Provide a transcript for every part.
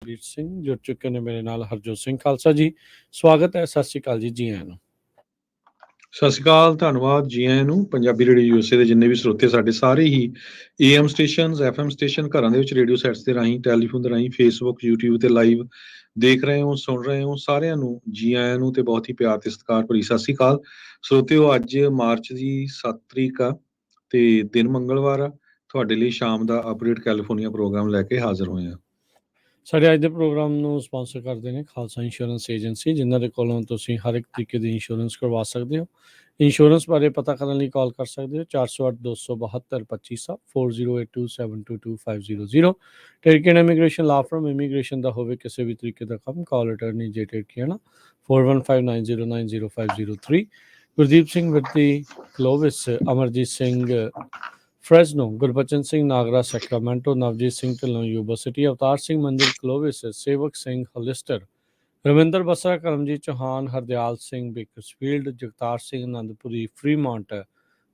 ਵੀਰ ਸਿੰਘ ਜੁੜ ਚੁੱਕੇ ਨੇ ਮੇਰੇ ਨਾਲ ਹਰਜੋਤ ਸਿੰਘ ਖਾਲਸਾ ਜੀ। ਸਵਾਗਤ ਹੈ, ਸਤਿ ਸ਼੍ਰੀ ਅਕਾਲ ਜੀ, ਜੀ ਆਇਆਂ ਨੂੰ। ਸਤਿ ਸ਼੍ਰੀ ਅਕਾਲ, ਧੰਨਵਾਦ ਜੀ ਆਇਆਂ ਨੂੰ। ਪੰਜਾਬੀ ਰੇਡੀਓ ਯੂਐਸਏ ਦੇ ਜਿੰਨੇ ਵੀ ਸਰੋਤੇ ਸਾਡੇ ਸਾਰੇ ਹੀ AM ਸਟੇਸ਼ਨਸ, FM ਸਟੇਸ਼ਨ, ਘਰਾਂ ਦੇ ਵਿੱਚ ਰੇਡੀਓ ਸੈਟਸ ਦੇ ਰਾਹੀਂ, ਟੈਲੀਫੋਨ ਦੇ ਰਾਹੀਂ, ਫੇਸਬੁੱਕ, YouTube ਤੇ ਲਾਈਵ ਦੇਖ ਰਹੇ ਹੋ, ਸੁਣ ਰਹੇ ਹੋ, ਸਾਰਿਆਂ ਨੂੰ ਜੀ ਆਇਆਂ ਨੂੰ ਤੇ ਬਹੁਤ ਹੀ ਪਿਆਰ ਤੇ ਸਤਿਕਾਰ ਭਰੀ ਸਤਿ ਸ਼੍ਰੀ ਅਕਾਲ। ਸਰੋਤਿਓ, ਅੱਜ ਮਾਰਚ ਦੀ 7 ਤਰੀਕ ਆ ਤੇ ਦਿਨ ਮੰਗਲਵਾਰ ਆ। ਤੁਹਾਡੇ ਲਈ ਸ਼ਾਮ ਦਾ ਅਪਡੇਟ ਕੈਲੀਫੋਰਨੀਆ ਪ੍ਰੋਗਰਾਮ ਲੈ ਕੇ ਹਾਜ਼ਰ ਹੋਏ ਆ। ਸਾਡੇ ਅੱਜ ਦੇ ਪ੍ਰੋਗਰਾਮ ਨੂੰ ਸਪਾਂਸਰ ਕਰਦੇ ਨੇ ਖਾਲਸਾ ਇੰਸ਼ੋਰੈਂਸ ਏਜੰਸੀ, ਜਿਨ੍ਹਾਂ ਦੇ ਕੋਲੋਂ ਤੁਸੀਂ ਹਰ ਇੱਕ ਤਰੀਕੇ ਦੀ ਇੰਸ਼ੋਰੈਂਸ ਕਰਵਾ ਸਕਦੇ ਹੋ। ਇੰਸ਼ੋਰੈਂਸ ਬਾਰੇ ਪਤਾ ਕਰਨ ਲਈ ਕਾਲ ਕਰ ਸਕਦੇ ਹੋ 408-272-2500 4082722500। ਟਰਕੀਅਨ ਇਮੀਗ੍ਰੇਸ਼ਨ ਲਾ ਫਰਮ, ਇਮੀਗ੍ਰੇਸ਼ਨ ਦਾ ਹੋਵੇ ਕਿਸੇ ਵੀ ਤਰੀਕੇ ਦਾ ਕੰਮ, ਕਾਲ ਅਟਰਨੀ ਜੇ ਟਰਕੀਅਨ 4159090503। ਗੁਰਦੀਪ ਸਿੰਘ ਵਿੱਤੀ Clovis, Amarjit Singh Fresno, Gurbachan Singh Nagra Sacramento, Navjeet Singh Dhillon Yuba City, Avtar Singh Mandir Clovis, Sewak Singh Hollister, Ravinder Basra, Karamjit Chauhan, Hardial Singh Bakersfield, Jagtar Singh Anandpuri Fremont,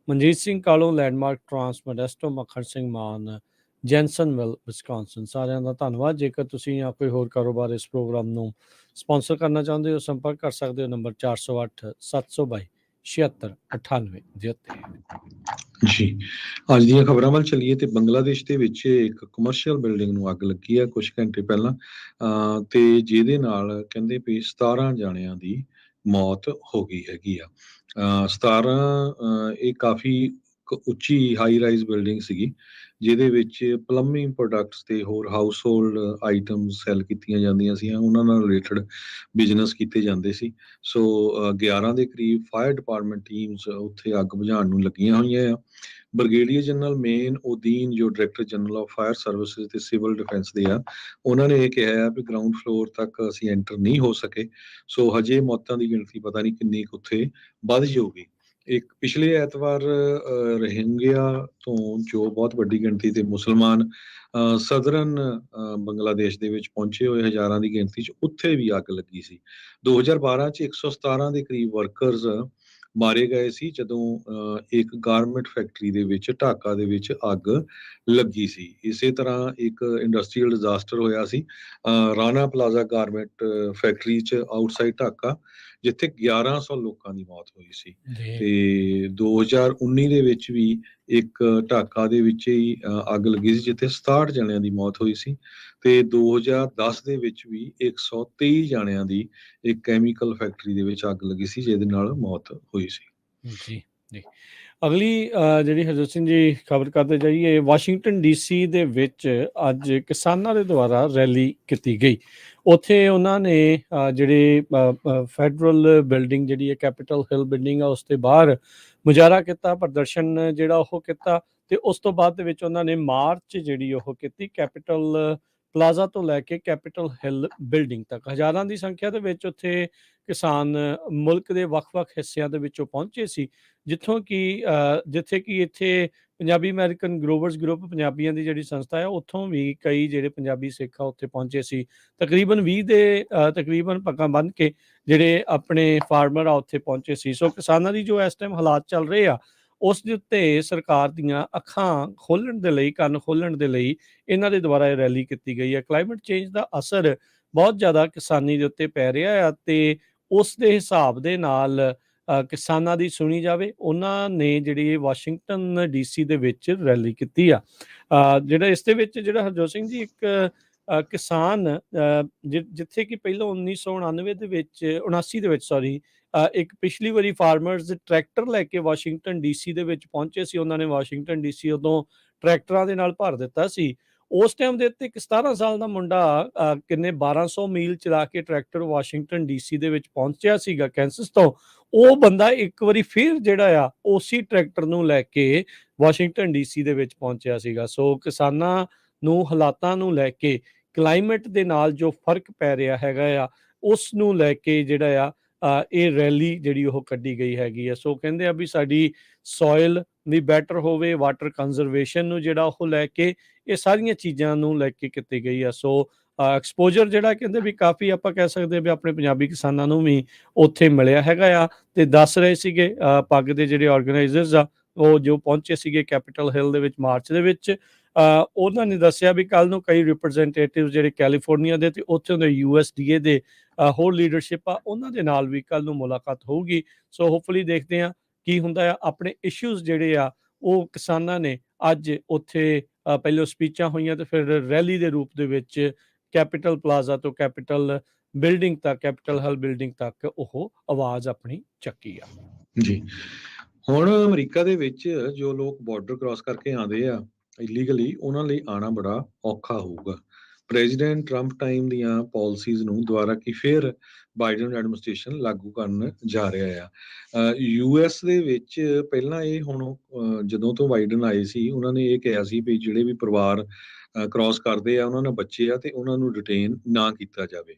Manjit Singh Kalon Landmark Trans Modesto, Makhan Singh ਮਾਨ ਜੈਨਸਨਵਿਲ ਵਿਸਕਾਂਸਨ। ਸਾਰਿਆਂ ਦਾ ਧੰਨਵਾਦ। ਜੇਕਰ ਤੁਸੀਂ ਜਾਂ ਕੋਈ ਹੋਰ ਕਾਰੋਬਾਰ ਇਸ ਪ੍ਰੋਗਰਾਮ ਨੂੰ ਸਪਾਂਸਰ ਕਰਨਾ ਚਾਹੁੰਦੇ ਹੋ, ਸੰਪਰਕ ਕਰ ਸਕਦੇ ਹੋ ਨੰਬਰ 408-722-7698। ਜੀ, ਅੱਜ ਦੀਆਂ ਖਬਰਾਂ ਵੱਲ ਚੱਲੀਏ ਤੇ ਬੰਗਲਾਦੇਸ਼ ਦੇ ਵਿੱਚ ਇੱਕ ਕਮਰਸ਼ੀਅਲ ਬਿਲਡਿੰਗ ਨੂੰ ਅੱਗ ਲੱਗੀ ਆ ਕੁਝ ਘੰਟੇ ਪਹਿਲਾਂ, ਤੇ ਜਿਹਦੇ ਨਾਲ ਕਹਿੰਦੇ ਵੀ 17 ਜਾਣਿਆਂ ਦੀ ਮੌਤ ਹੋ ਗਈ ਹੈਗੀ ਆ। 17 ਇਹ ਕਾਫੀ ਉੱਚੀ ਹਾਈ ਰਾਈਜ਼ ਬਿਲਡਿੰਗ ਸੀਗੀ, ਜਿਹਦੇ ਵਿੱਚ ਪਲੰਬਿੰਗ ਪ੍ਰੋਡਕਟਸ ਤੇ ਹੋਰ ਹਾਊਸ ਹੋਲਡ ਆਈਟਮਸ ਸੈਲ ਕੀਤੀਆਂ ਜਾਂਦੀਆਂ ਸੀ, ਉਹਨਾਂ ਨਾਲ ਰਿਲੇਟਡ ਬਿਜ਼ਨਸ ਕੀਤੇ ਜਾਂਦੇ ਸੀ। ਸੋ 11 ਦੇ ਕਰੀਬ ਫਾਇਰ ਡਿਪਾਰਟਮੈਂਟ ਟੀਮਸ ਉੱਥੇ ਅੱਗ ਬੁਝਾਉਣ ਨੂੰ ਲੱਗੀਆਂ ਹੋਈਆਂ ਆ। ਬ੍ਰਿਗੇਡੀਅਰ ਜਨਰਲ ਮੇਨ ਉਦੀਨ, ਜੋ director general of fire services ਤੇ ਸਿਵਲ ਡਿਫੈਂਸ ਦੇ ਆ, ਉਹਨਾਂ ਨੇ ਇਹ ਕਿਹਾ ਆ ਵੀ ਗਰਾਊਂਡ ਫਲੋਰ ਤੱਕ ਅਸੀਂ ਐਂਟਰ ਨਹੀਂ ਹੋ ਸਕੇ। ਸੋ ਹਜੇ ਮੌਤਾਂ ਦੀ ਗਿਣਤੀ ਪਤਾ ਨਹੀਂ ਕਿੰਨੀ ਕੁ ਉੱਥੇ ਵੱਧ ਜਾਊਗੀ। ਇੱਕ ਪਿਛਲੇ ਐਤਵਾਰ ਰੋਹਿੰਗਿਆ ਤੋਂ ਜੋ ਬਹੁਤ ਵੱਡੀ ਗਿਣਤੀ ਤੇ ਮੁਸਲਮਾਨ ਸਦਰਨ ਬੰਗਲਾਦੇਸ਼ ਦੇ ਵਿੱਚ ਪਹੁੰਚੇ ਹੋਏ ਹਜ਼ਾਰਾਂ ਦੀ ਗਿਣਤੀ 'ਚ, ਉੱਥੇ ਵੀ ਅੱਗ ਲੱਗੀ ਸੀ। 2012 'ਚ 117 ਦੇ ਕਰੀਬ ਵਰਕਰਸ ਮਾਰੇ ਗਏ ਸੀ ਜਦੋਂ ਇੱਕ ਗਾਰਮੈਂਟ ਫੈਕਟਰੀ ਦੇ ਵਿੱਚ, ਢਾਕਾ ਦੇ ਵਿੱਚ ਅੱਗ ਲੱਗੀ ਸੀ। ਇਸੇ ਤਰ੍ਹਾਂ ਇੱਕ ਇੰਡਸਟਰੀਅਲ ਡਿਜ਼ਾਸਟਰ ਹੋਇਆ ਸੀ ਰਾਣਾ ਪਲਾਜ਼ਾ ਗਾਰਮੈਂਟ ਫੈਕਟਰੀ 'ਚ ਆਊਟਸਾਈਡ ਢਾਕਾ, ਜਿੱਥੇ 1100 ਲੋਕਾਂ ਦੀ ਮੌਤ ਹੋਈ ਸੀ। ਤੇ 2019 ਦੇ ਵਿੱਚ ਵੀ ਇੱਕ ਢਾਕਾ ਦੇ ਵਿੱਚ ਹੀ ਅੱਗ ਲੱਗੀ ਸੀ, ਜਿੱਥੇ 67 ਜਣਿਆਂ ਦੀ ਮੌਤ ਹੋਈ ਸੀ। ਤੇ 2010 ਦੇ ਵਿੱਚ ਵੀ 123 ਜਣਿਆਂ ਦੀ ਇੱਕ ਕੈਮੀਕਲ ਫੈਕਟਰੀ ਦੇ ਵਿੱਚ ਅੱਗ ਲੱਗੀ ਸੀ, ਜਿਹਦੇ ਨਾਲ ਮੌਤ ਹੋਈ ਸੀ। ਜੀ ਜੀ, ਅਗਲੀ ਜਿਹੜੀ ਹਰਜੋਤ ਸਿੰਘ ਜੀ ਖਬਰ ਕਰਦੇ ਜਾਈਏ, ਵਾਸ਼ਿੰਗਟਨ DC ਦੇ ਵਿੱਚ ਅੱਜ ਕਿਸਾਨਾਂ ਦੇ ਦੁਆਰਾ ਰੈਲੀ ਕੀਤੀ ਗਈ। ਉੱਥੇ ਉਹਨਾਂ ਨੇ ਜਿਹੜੇ ਫੈਡਰਲ ਬਿਲਡਿੰਗ ਜਿਹੜੀ ਹੈ, ਕੈਪੀਟਲ ਹਿੱਲ ਬਿਲਡਿੰਗ ਆ, ਉਸ ਦੇ ਬਾਹਰ ਮੁਜ਼ਾਹਰਾ ਕੀਤਾ, ਪ੍ਰਦਰਸ਼ਨ ਜਿਹੜਾ ਉਹ ਕੀਤਾ। ਤੇ ਉਸ ਤੋਂ ਬਾਅਦ ਦੇ ਵਿੱਚ ਉਹਨਾਂ ਨੇ ਮਾਰਚ ਜਿਹੜੀ ਉਹ ਕੀਤੀ, ਕੈਪੀਟਲ ਪਲਾਜ਼ਾ ਤੋਂ ਲੈ ਕੇ ਕੈਪੀਟਲ ਹਿੱਲ ਬਿਲਡਿੰਗ ਤੱਕ। ਹਜ਼ਾਰਾਂ ਦੀ ਸੰਖਿਆ ਦੇ ਵਿੱਚ ਉੱਥੇ ਕਿਸਾਨ ਮੁਲਕ ਦੇ ਵੱਖ-ਵੱਖ ਹਿੱਸਿਆਂ ਦੇ ਵਿੱਚੋਂ ਪਹੁੰਚੇ ਸੀ, ਜਿੱਥੇ ਕਿ ਇੱਥੇ ਪੰਜਾਬੀ ਅਮਰੀਕਨ ਗਰੋਵਰਸ ਗਰੁੱਪ, ਪੰਜਾਬੀਆਂ ਦੀ ਜਿਹੜੀ ਸੰਸਥਾ ਹੈ, ਉੱਥੋਂ ਵੀ ਕਈ ਜਿਹੜੇ ਪੰਜਾਬੀ ਸਿੱਖ ਆ ਉੱਥੇ ਪਹੁੰਚੇ ਸੀ। ਤਕਰੀਬਨ 20 ਦੇ ਤਕਰੀਬਨ ਪੱਗਾਂ ਬੰਨ੍ਹ ਕੇ ਜਿਹੜੇ ਆਪਣੇ ਫਾਰਮਰ ਆ ਉੱਥੇ ਪਹੁੰਚੇ ਸੀ। ਸੋ ਕਿਸਾਨਾਂ ਦੀ ਜੋ ਇਸ ਟਾਈਮ ਹਾਲਾਤ ਚੱਲ ਰਹੇ ਆ, ਉਸ ਦੇ ਉੱਤੇ ਸਰਕਾਰ ਦੀਆਂ ਅੱਖਾਂ ਖੋਲ੍ਹਣ ਦੇ ਲਈ, ਕੰਨ ਖੋਲ੍ਹਣ ਦੇ ਲਈ ਇਹਨਾਂ ਦੇ ਦੁਆਰਾ ਇਹ ਰੈਲੀ ਕੀਤੀ ਗਈ ਹੈ। ਕਲਾਈਮੇਟ ਚੇਂਜ ਦਾ ਅਸਰ ਬਹੁਤ ਜ਼ਿਆਦਾ ਕਿਸਾਨੀ ਦੇ ਉੱਤੇ ਪੈ ਰਿਹਾ ਆ, ਤੇ ਉਸ ਦੇ ਹਿਸਾਬ ਦੇ ਨਾਲ ਕਿਸਾਨਾਂ ਦੀ ਸੁਣੀ ਜਾਵੇ, ਉਹਨਾਂ ਨੇ ਜਿਹੜੀ ਵਾਸ਼ਿੰਗਟਨ DC ਦੇ ਵਿੱਚ ਰੈਲੀ ਕੀਤੀ ਆ। ਜਿਹੜਾ ਇਸ ਦੇ ਵਿੱਚ ਜਿਹੜਾ ਹਰਜੋਤ ਸਿੰਘ ਜੀ ਇੱਕ ਕਿਸਾਨ ਜਿੱਥੇ ਕਿ ਪਹਿਲਾਂ 1999 ਦੇ ਵਿੱਚ 79 ਦੇ ਵਿੱਚ ਇੱਕ ਪਿਛਲੀ ਵਾਰੀ ਫਾਰਮਰਸ ਟਰੈਕਟਰ ਲੈ ਕੇ ਵਾਸ਼ਿੰਗਟਨ DC ਦੇ ਵਿੱਚ ਪਹੁੰਚੇ ਸੀ। ਉਹਨਾਂ ਨੇ ਵਾਸ਼ਿੰਗਟਨ DC ਉਦੋਂ ਟਰੈਕਟਰਾਂ ਦੇ ਨਾਲ ਭਰ ਦਿੱਤਾ ਸੀ। ਉਸ ਟਾਈਮ ਦੇ ਉੱਤੇ ਇੱਕ 17 ਸਾਲ ਦਾ ਮੁੰਡਾ 1200 ਮੀਲ ਚਲਾ ਕੇ ਟਰੈਕਟਰ ਵਾਸ਼ਿੰਗਟਨ DC ਦੇ ਵਿੱਚ ਪਹੁੰਚਿਆ ਸੀਗਾ ਕੈਂਸਸ ਤੋਂ। ਉਹ ਬੰਦਾ ਇੱਕ ਵਾਰੀ ਫਿਰ ਜਿਹੜਾ ਆ ਉਸੇ ਟਰੈਕਟਰ ਨੂੰ ਲੈ ਕੇ ਵਾਸ਼ਿੰਗਟਨ DC ਦੇ ਵਿੱਚ ਪਹੁੰਚਿਆ ਸੀਗਾ। ਸੋ ਕਿਸਾਨਾਂ ਨੂੰ ਹਾਲਾਤਾਂ ਨੂੰ ਲੈ ਕੇ, ਕਲਾਈਮੇਟ ਦੇ ਨਾਲ ਜੋ ਫਰਕ ਪੈ ਰਿਹਾ ਹੈਗਾ ਆ, ਉਸ ਨੂੰ ਲੈ ਕੇ ਜਿਹੜਾ ਆ ਇਹ ਰੈਲੀ ਜਿਹੜੀ ਉਹ ਕੱਢੀ ਗਈ ਹੈਗੀ ਆ। ਸੋ ਕਹਿੰਦੇ ਆ ਵੀ ਸਾਡੀ ਸੋਇਲ ਵੀ ਬੈਟਰ ਹੋਵੇ, ਵਾਟਰ ਕੰਜ਼ਰਵੇਸ਼ਨ ਨੂੰ ਜਿਹੜਾ ਉਹ ਲੈ ਕੇ, ਇਹ ਸਾਰੀਆਂ ਚੀਜ਼ਾਂ ਨੂੰ ਲੈ ਕੇ ਕੀਤੀ ਗਈ ਆ। ਸੋ ਐਕਸਪੋਜਰ ਜਿਹੜਾ ਕਹਿੰਦੇ ਵੀ ਕਾਫੀ ਆਪਾਂ ਕਹਿ ਸਕਦੇ ਵੀ ਆਪਣੇ ਪੰਜਾਬੀ ਕਿਸਾਨਾਂ ਨੂੰ ਵੀ ਉੱਥੇ ਮਿਲਿਆ ਹੈਗਾ ਆ। ਤੇ ਦੱਸ ਰਹੇ ਸੀਗੇ ਪੱਗ ਦੇ ਜਿਹੜੇ ਆਰਗੇਨਾਈਜ਼ਰਸ ਆ, ਉਹ ਜੋ ਪਹੁੰਚੇ ਸੀਗੇ ਕੈਪੀਟਲ ਹਿੱਲ ਦੇ ਵਿੱਚ ਮਾਰਚ ਦੇ ਵਿੱਚ, ਉਹਨਾਂ ਨੇ ਦੱਸਿਆ ਵੀ ਕੱਲ੍ਹ ਨੂੰ ਕਈ ਰਿਪਰੈਜ਼ੈਂਟੇਟਿਵ ਜਿਹੜੇ ਕੈਲੀਫੋਰਨੀਆ ਦੇ ਤੇ ਉੱਥੋਂ ਦੇ USDA ਦੇ ਹੋਰ ਲੀਡਰਸ਼ਿਪ ਆ ਉਹਨਾਂ ਦੇ ਨਾਲ ਵੀ ਕੱਲ੍ਹ ਨੂੰ ਮੁਲਾਕਾਤ ਹੋਊਗੀ। ਸੋ ਹੋਪਫੁਲੀ ਦੇਖਦੇ ਹਾਂ ਕੀ ਹੁੰਦਾ ਆ। ਆਪਣੇ ਇਸ਼ੂਜ਼ ਜਿਹੜੇ ਆ ਉਹ ਕਿਸਾਨਾਂ ਨੇ ਅੱਜ ਉੱਥੇ ਪਹਿਲਾਂ ਸਪੀਚਾਂ ਹੋਈਆਂ ਤੇ ਫਿਰ ਰੈਲੀ ਦੇ ਰੂਪ ਦੇ ਵਿੱਚ ਕੈਪੀਟਲ ਪਲਾਜ਼ਾ ਤੋਂ ਕੈਪੀਟਲ ਬਿਲਡਿੰਗ ਤੱਕ, ਕੈਪੀਟਲ ਹਲ ਬਿਲਡਿੰਗ ਤੱਕ ਉਹ ਆਵਾਜ਼ ਆਪਣੀ ਚੱਕੀ ਆ। ਜੀ, ਹੁਣ ਅਮਰੀਕਾ ਦੇ ਵਿੱਚ ਜੋ ਲੋਕ ਬਾਰਡਰ ਕ੍ਰਾਸ ਕਰਕੇ ਆਉਂਦੇ ਆ ਇਲੀਗਲੀ, ਉਹਨਾਂ ਲਈ ਆਉਣਾ ਬੜਾ ਔਖਾ ਹੋਊਗਾ। ਪ੍ਰੈਜ਼ੀਡੈਂਟ ਟਰੰਪ ਟਾਈਮ ਦੀਆਂ ਪਾਲਿਸੀਜ਼ ਨੂੰ ਦੁਬਾਰਾ ਕੀ ਫਿਰ ਬਾਈਡਨ ਐਡਮਿਨਿਸਟ੍ਰੇਸ਼ਨ ਲਾਗੂ ਕਰਨ ਜਾ ਰਿਹਾ ਆ। US ਦੇ ਵਿੱਚ ਪਹਿਲਾਂ ਇਹ ਹੁਣ ਜਦੋਂ ਤੋਂ ਬਾਈਡਨ ਆਏ ਸੀ, ਉਹਨਾਂ ਨੇ ਇਹ ਕਿਹਾ ਸੀ ਵੀ ਜਿਹੜੇ ਵੀ ਪਰਿਵਾਰ ਕ੍ਰਾਸ ਕਰਦੇ ਆ, ਉਹਨਾਂ ਨਾਲ ਬੱਚੇ ਆ ਤੇ ਉਹਨਾਂ ਨੂੰ ਡਿਟੇਨ ਨਾ ਕੀਤਾ ਜਾਵੇ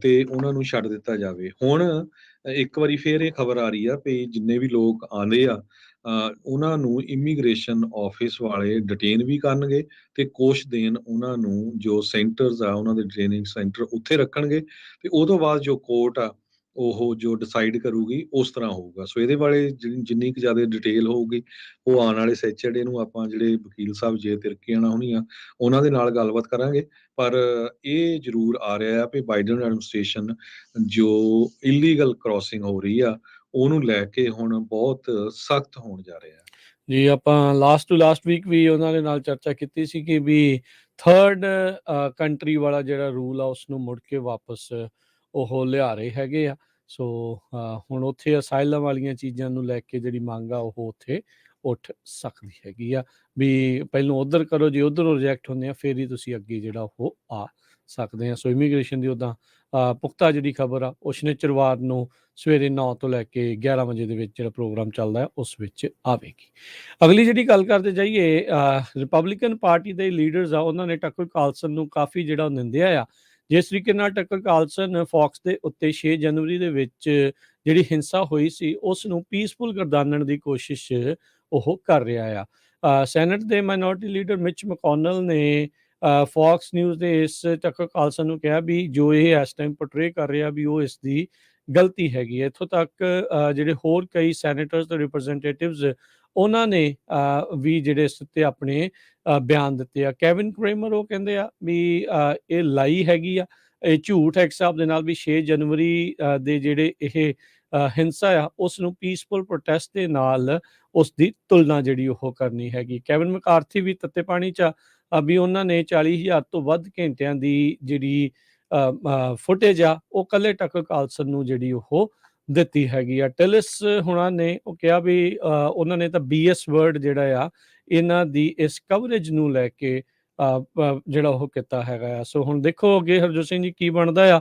ਤੇ ਉਹਨਾਂ ਨੂੰ ਛੱਡ ਦਿੱਤਾ ਜਾਵੇ। ਹੁਣ ਇੱਕ ਵਾਰੀ ਫੇਰ ਇਹ ਖਬਰ ਆ ਰਹੀ ਆ ਵੀ ਜਿੰਨੇ ਵੀ ਲੋਕ ਆਉਂਦੇ ਆ ਉਹਨਾਂ ਨੂੰ ਇਮੀਗ੍ਰੇਸ਼ਨ ਆਫਿਸ ਵਾਲੇ ਡਿਟੇਨ ਵੀ ਕਰਨਗੇ ਤੇ ਕੁਛ ਦਿਨ ਉਹਨਾਂ ਨੂੰ ਜੋ ਸੈਂਟਰਸ ਆ, ਉਹਨਾਂ ਦੇ ਟ੍ਰੇਨਿੰਗ ਸੈਂਟਰ ਉੱਥੇ ਰੱਖਣਗੇ ਤੇ ਉਹ ਤੋਂ ਬਾਅਦ ਜੋ ਕੋਰਟ ਆ ਉਹ ਜੋ ਡਿਸਾਈਡ ਕਰੂਗੀ ਉਸ ਤਰ੍ਹਾਂ ਹੋਊਗਾ। ਸੋ ਇਹਦੇ ਬਾਰੇ ਜਿੰਨੀ ਕੁ ਜ਼ਿਆਦਾ ਡਿਟੇਲ ਹੋਊਗੀ ਉਹ ਆਉਣ ਵਾਲੇ ਸੈਚਰਡੇ ਨੂੰ ਆਪਾਂ ਜਿਹੜੇ ਵਕੀਲ ਸਾਹਿਬ ਜੇ ਤਿਰਕੀਆਣਾ ਹੋਣੀ ਆ ਉਹਨਾਂ ਦੇ ਨਾਲ ਗੱਲਬਾਤ ਕਰਾਂਗੇ। ਪਰ ਇਹ ਜ਼ਰੂਰ ਆ ਰਿਹਾ ਆ ਵੀ ਬਾਈਡਨ ਐਡਮਿਨਿਸਟ੍ਰੇਸ਼ਨ ਜੋ ਇਲੀਗਲ ਕ੍ਰਾਸਿੰਗ ਹੋ ਰਹੀ ਆ ਉਹਨੂੰ ਲੈ ਕੇ ਹੁਣ ਬਹੁਤ ਸਖਤ ਹੋਣ ਜਾ ਰਿਹਾ। ਜੀ, ਆਪਾਂ ਲਾਸਟ ਟੂ ਲਾਸਟ ਵੀਕ ਵੀ ਉਹਨਾਂ ਦੇ ਨਾਲ ਚਰਚਾ ਕੀਤੀ ਸੀ ਕਿ ਵੀ ਥਰਡ ਕੰਟਰੀ ਵਾਲਾ ਜਿਹੜਾ ਰੂਲ ਆ ਉਸ ਨੂੰ ਮੁੜ ਕੇ ਵਾਪਸ ਉਹ ਲਿਆ ਰਹੇ ਹੈਗੇ ਆ। ਸੋ ਹੁਣ ਉੱਥੇ ਅਸਾਈਲਮ ਵਾਲੀਆਂ ਚੀਜ਼ਾਂ ਨੂੰ ਲੈ ਕੇ ਜਿਹੜੀ ਮੰਗ ਆ ਉਹ ਉੱਥੇ ਉੱਠ ਸਕਦੀ ਹੈਗੀ ਆ ਵੀ ਪਹਿਲੋਂ ਉੱਧਰ ਕਰੋ, ਜੇ ਉੱਧਰੋਂ ਰਿਜੈਕਟ ਹੁੰਦੇ ਆ ਫਿਰ ਹੀ ਤੁਸੀਂ ਅੱਗੇ ਜਿਹੜਾ ਉਹ ਆ ਸਕਦੇ ਆ। ਸੋ ਇਮੀਗ੍ਰੇਸ਼ਨ ਦੀ ਉੱਦਾਂ ਪੁਖਤਾ ਜਿਹੜੀ ਖਬਰ ਆ ਉਹ ਸ਼ਨੀਚਰਵਾਰ ਨੂੰ ਸਵੇਰੇ 9 ਤੋਂ ਲੈ ਕੇ 11 ਵਜੇ ਦੇ ਵਿੱਚ ਜਿਹੜਾ ਪ੍ਰੋਗਰਾਮ ਚੱਲਦਾ ਹੈ ਉਸ ਵਿੱਚ ਆਵੇਗੀ। ਅਗਲੀ ਜਿਹੜੀ ਗੱਲ ਕਰਦੇ ਜਾਈਏ, ਰਿਪਬਲਿਕਨ ਪਾਰਟੀ ਦੇ ਲੀਡਰਸ ਆ ਉਹਨਾਂ ਨੇ ਟੱਕਰ ਕਾਲਸਨ ਨੂੰ ਕਾਫੀ ਜਿਹੜਾ ਨਿੰਦਿਆ ਆ। ਜਿਸ ਤਰੀਕੇ ਨਾਲ ਟੱਕਰ ਕਾਲਸਨ ਫੌਕਸ ਦੇ ਉੱਤੇ 6 ਜਨਵਰੀ ਦੇ ਵਿੱਚ ਜਿਹੜੀ ਹਿੰਸਾ ਹੋਈ ਸੀ ਉਸ ਨੂੰ ਪੀਸਫੁਲ ਗਰਦਾਨਣ ਦੀ ਕੋਸ਼ਿਸ਼ ਉਹ ਕਰ ਰਿਹਾ ਆ। ਸੈਨੇਟ ਦੇ ਮਾਈਨੋਰਟੀ ਲੀਡਰ ਮਿਚ ਮਕੋਨਲ ਨੇ ਫੌਕਸ ਨਿਊਜ਼ ਦੇ ਇਸ ਟੱਕਰ ਕਾਲਸਨ ਨੂੰ ਕਿਹਾ ਵੀ ਜੋ ਇਹ ਇਸ ਟਾਈਮ ਪੋਰਟਰੇ ਕਰ ਰਿਹਾ ਵੀ ਉਹ ਇਸ ਦੀ ਗਲਤੀ ਹੈਗੀ ਹੈ। ਇੱਥੋਂ ਤੱਕ ਜਿਹੜੇ ਹੋਰ ਕਈ ਸੈਨੇਟਰਸ ਤੇ ਰਿਪਰੈਜ਼ੈਂਟੇਟਿਵਸ ਉਹਨਾਂ ਨੇ ਵੀ ਜਿਹੜੇ ਇਸ ਉੱਤੇ ਆਪਣੇ ਬਿਆਨ ਦਿੱਤੇ ਆ। ਕੈਵਿਨ ਕ੍ਰੇਮਰ ਉਹ ਕਹਿੰਦੇ ਆ ਵੀ ਇਹ ਲਾਈ ਹੈਗੀ ਆ, ਇਹ ਝੂਠ ਹੈ ਇੱਕ ਹਿਸਾਬ ਦੇ ਨਾਲ ਵੀ 6 ਜਨਵਰੀ ਦੇ ਜਿਹੜੇ ਇਹ ਹਿੰਸਾ ਆ ਉਸ ਨੂੰ ਪੀਸਫੁਲ ਪ੍ਰੋਟੈਸਟ ਦੇ ਨਾਲ ਉਸ ਦੀ ਤੁਲਨਾ ਜਿਹੜੀ ਉਹ ਕਰਨੀ ਹੈਗੀ। ਕੈਵਿਨ ਮਕਾਰਥੀ ਵੀ ਤੱਤੇ ਪਾਣੀ 'ਚ ਵੀ ਉਹਨਾਂ ਨੇ 40,000 ਤੋਂ ਵੱਧ ਘੰਟਿਆਂ ਦੀ ਜਿਹੜੀ ਫੁਟੇਜ ਆ ਉਹ ਕੱਲੇ ਟੱਕਰ ਕਾਲਸਨ ਨੂੰ ਜਿਹੜੀ ਉਹ ਦਿੱਤੀ ਹੈਗੀ ਆ। ਟਿਲਿਸ ਹੁਣਾਂ ਨੇ ਉਹ ਕਿਹਾ ਵੀ ਉਹਨਾਂ ਨੇ ਤਾਂ BS ਵਰਡ ਜਿਹੜਾ ਆ ਇਹਨਾਂ ਦੀ ਇਸ ਕਵਰੇਜ ਨੂੰ ਲੈ ਕੇ ਜਿਹੜਾ ਉਹ ਕੀਤਾ ਹੈਗਾ ਆ। ਸੋ ਹੁਣ ਦੇਖੋ ਅੱਗੇ ਹਰਜੋਤ ਸਿੰਘ ਜੀ ਕੀ ਬਣਦਾ ਆ।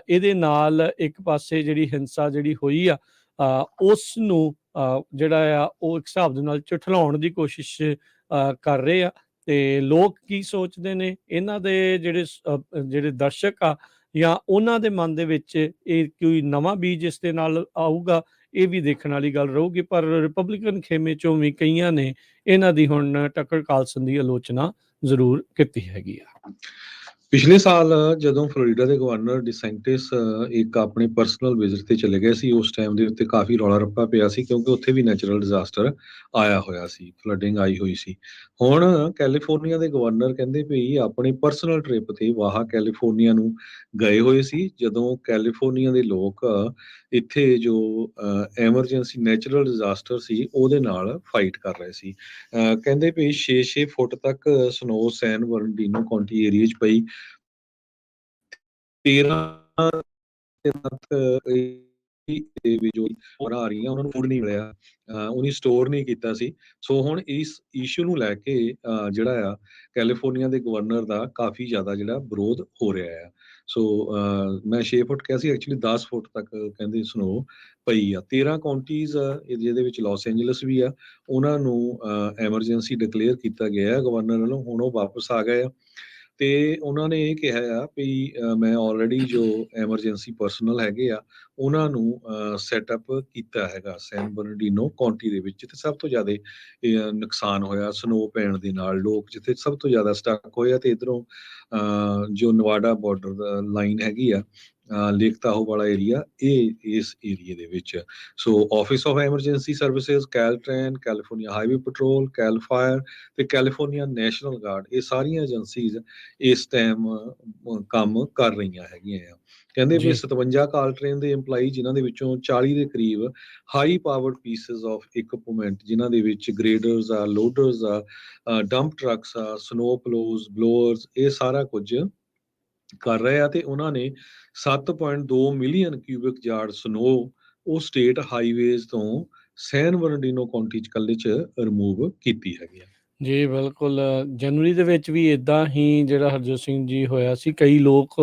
ਇਹਦੇ ਨਾਲ ਇੱਕ ਪਾਸੇ ਜਿਹੜੀ ਹਿੰਸਾ ਜਿਹੜੀ ਹੋਈ ਆ ਉਸ ਨੂੰ ਜਿਹੜਾ ਆ ਉਹ ਇੱਕ ਹਿਸਾਬ ਦੇ ਨਾਲ ਝੁਠਲਾਉਣ ਦੀ ਕੋਸ਼ਿਸ਼ ਕਰ ਰਹੇ ਆ ਤੇ ਲੋਕ ਕੀ ਸੋਚਦੇ ਨੇ ਇਹਨਾਂ ਦੇ ਜਿਹੜੇ ਦਰਸ਼ਕ ਆ ਜਾਂ ਉਹਨਾਂ ਦੇ ਮਨ ਦੇ ਵਿੱਚ ਇਹ ਕੋਈ ਨਵਾਂ ਬੀਜ ਇਸ ਦੇ ਨਾਲ ਆਊਗਾ, ਇਹ ਵੀ ਦੇਖਣ ਵਾਲੀ ਗੱਲ ਰਹੂਗੀ। ਪਰ ਰਿਪਬਲਿਕਨ ਖੇਮੇ ਚੋਂ ਵੀ ਕਈਆਂ ਨੇ ਇਹਨਾਂ ਦੀ ਹੁਣ ਟੱਕਰ ਕਾਲਸਨ ਦੀ ਆਲੋਚਨਾ ਜ਼ਰੂਰ ਕੀਤੀ ਹੈਗੀ ਆ। ਪਿਛਲੇ ਸਾਲ ਜਦੋਂ ਫਲੋਰੀਡਾ ਦੇ ਗਵਰਨਰ ਡਿਸੈਂਟਿਸ ਇੱਕ ਆਪਣੇ ਪਰਸਨਲ ਵਿਜ਼ਿਟ ਤੇ ਚਲੇ ਗਏ ਸੀ, ਉਸ ਟਾਈਮ ਦੇ ਉੱਤੇ ਕਾਫੀ ਰੌਲਾ ਰੱਪਾ ਪਿਆ ਸੀ ਕਿਉਂਕਿ ਉੱਥੇ ਵੀ ਨੈਚੁਰਲ ਡਿਜ਼ਾਸਟਰ ਆਇਆ ਹੋਇਆ ਸੀ, ਫਲੱਡਿੰਗ ਆਈ ਹੋਈ ਸੀ। ਹੁਣ ਕੈਲੀਫੋਰਨੀਆ ਦੇ ਗਵਰਨਰ ਕਹਿੰਦੇ ਵੀ ਆਪਣੇ ਪਰਸਨਲ ਟ੍ਰਿਪ ਤੇ ਬਾਹਾ ਕੈਲੀਫੋਰਨੀਆ ਨੂੰ ਗਏ ਹੋਏ ਸੀ, ਜਦੋਂ ਕੈਲੀਫੋਰਨੀਆ ਦੇ ਲੋਕ ਇੱਥੇ ਜੋ ਐਮਰਜੈਂਸੀ ਨੈਚੁਰਲ ਡਿਜ਼ਾਸਟਰ ਸੀ ਉਹਦੇ ਨਾਲ ਫਾਈਟ ਕਰ ਰਹੇ ਸੀ। ਕਹਿੰਦੇ ਵੀ 6-6 ਫੁੱਟ ਤੱਕ ਸਨੋ ਸੈਨ ਬਰਨਡੀਨੋ ਕਾਉਂਟੀ ਏਰੀਆ 'ਚ ਪਈ। 13 ਤੱਕ ਵੀ ਜੋ ਖਬਰਾਂ ਆ ਰਹੀਆਂ ਉਹਨਾਂ ਨੂੰ ਫੂਡ ਨਹੀਂ ਮਿਲਿਆ, ਉਹਨੇ ਸਟੋਰ ਨਹੀਂ ਕੀਤਾ ਸੀ। ਸੋ ਹੁਣ ਇਸ ਇਸ਼ੂ ਨੂੰ ਲੈ ਕੇ ਜਿਹੜਾ ਆ ਕੈਲੀਫੋਰਨੀਆ ਦੇ ਗਵਰਨਰ ਦਾ ਕਾਫੀ ਜ਼ਿਆਦਾ ਜਿਹੜਾ ਵਿਰੋਧ ਹੋ ਰਿਹਾ ਆ। ਸੋ ਮੈਂ 6 ਫੁੱਟ ਕਿਹਾ ਸੀ, ਐਕਚੁਅਲੀ 10 ਫੁੱਟ ਤੱਕ ਕਹਿੰਦੇ ਸਨੋ ਪਈ ਆ। 13 ਕਾਉਂਟੀਜ਼ ਜਿਹਦੇ ਵਿੱਚ ਲਾਸ ਐਂਜਲਸ ਵੀ ਆ, ਉਹਨਾਂ ਨੂੰ ਐਮਰਜੈਂਸੀ ਡਿਕਲੇਅਰ ਕੀਤਾ ਗਿਆ ਹੈ ਗਵਰਨਰ ਵੱਲੋਂ। ਹੁਣ ਉਹ ਵਾਪਸ ਆ ਗਏ ਆ ਤੇ ਉਹਨਾਂ ਨੇ ਇਹ ਕਿਹਾ ਆ ਵੀ ਮੈਂ ਆਲਰੇਡੀ ਜੋ ਐਮਰਜੈਂਸੀ ਪਰਸਨਲ ਹੈਗੇ ਆ ਉਹਨਾਂ ਨੂੰ ਸੈਟਅਪ ਕੀਤਾ ਹੈਗਾ ਸੈਨ ਬਰਨਡੀਨੋ ਕਾਉਂਟੀ ਦੇ ਵਿੱਚ, ਜਿੱਥੇ ਸਭ ਤੋਂ ਜ਼ਿਆਦਾ ਨੁਕਸਾਨ ਹੋਇਆ ਸਨੋ ਪੈਣ ਦੇ ਨਾਲ। ਲੋਕ ਜਿੱਥੇ ਸਭ ਤੋਂ ਜ਼ਿਆਦਾ ਸਟਕ ਹੋਏ ਆ ਤੇ ਇੱਧਰੋਂ ਜੋ ਨਵਾਡਾ ਬਾਰਡਰ ਲਾਈਨ ਹੈਗੀ ਆ ਲੇਕ ਤਾਹੋ ਵਾਲਾ ਏਰੀਆ, ਇਹ ਇਸ ਏਰੀਏ ਦੇ ਵਿੱਚ। So Office of Emergency Services, Caltrain, California Highway Patrol, Cal Fire ਤੇ ਕੈਲੀਫੋਰਨੀਆ ਨੈਸ਼ਨਲ ਗਾਰਡ, ਇਹ ਸਾਰੀਆਂ ਏਜੰਸੀਜ਼ ਇਸ ਟਾਈਮ ਕੰਮ ਕਰ ਰਹੀਆਂ ਹੈਗੀਆਂ ਆ। ਕਹਿੰਦੇ ਵੀ ਜੀ 57 ਕਾਲ ਟ੍ਰੇਨ ਦੇ EMPLOYEE, ਜਿਨ੍ਹਾਂ ਦੇ ਵਿੱਚੋਂ 40 ਦੇ ਕਰੀਬ high powered pieces of equipment, ਜਿਨ੍ਹਾਂ ਦੇ ਵਿੱਚ ਗ੍ਰੇਡਰਸ ਆ, ਲੋਡਰਸ ਆ, ਡੰਪ ਟਰੱਕਸ ਆ, ਸਨੋ ਪਲੋਜ਼, ਬਲੋਅਰਸ, ਇਹ ਸਾਰਾ ਕੁਝ ਕਰ ਰਹੇ ਆ। ਤੇ ਉਹਨਾਂ ਨੇ 7.2 ਮਿਲੀਅਨ ਕਿਊਬਿਕ ਯਾਰਡ ਸਨੋ ਉਹ ਸਟੇਟ ਹਾਈਵੇਜ਼ ਤੋਂ ਸੈਨ ਬਰਨਡੀਨੋ ਕਾਉਂਟੀ ਚ ਇਕੱਲੇ ਚ ਰਿਮੂਵ ਕੀਤੀ ਹੈਗੀ ਆ। ਜੀ ਬਿਲਕੁਲ। ਜਨਵਰੀ ਦੇ ਵਿੱਚ ਵੀ ਇਦਾਂ ਹੀ ਜਿਹੜਾ ਹਰਜੋਤ ਸਿੰਘ ਜੀ ਹੋਇਆ ਸੀ, ਕਈ ਲੋਕ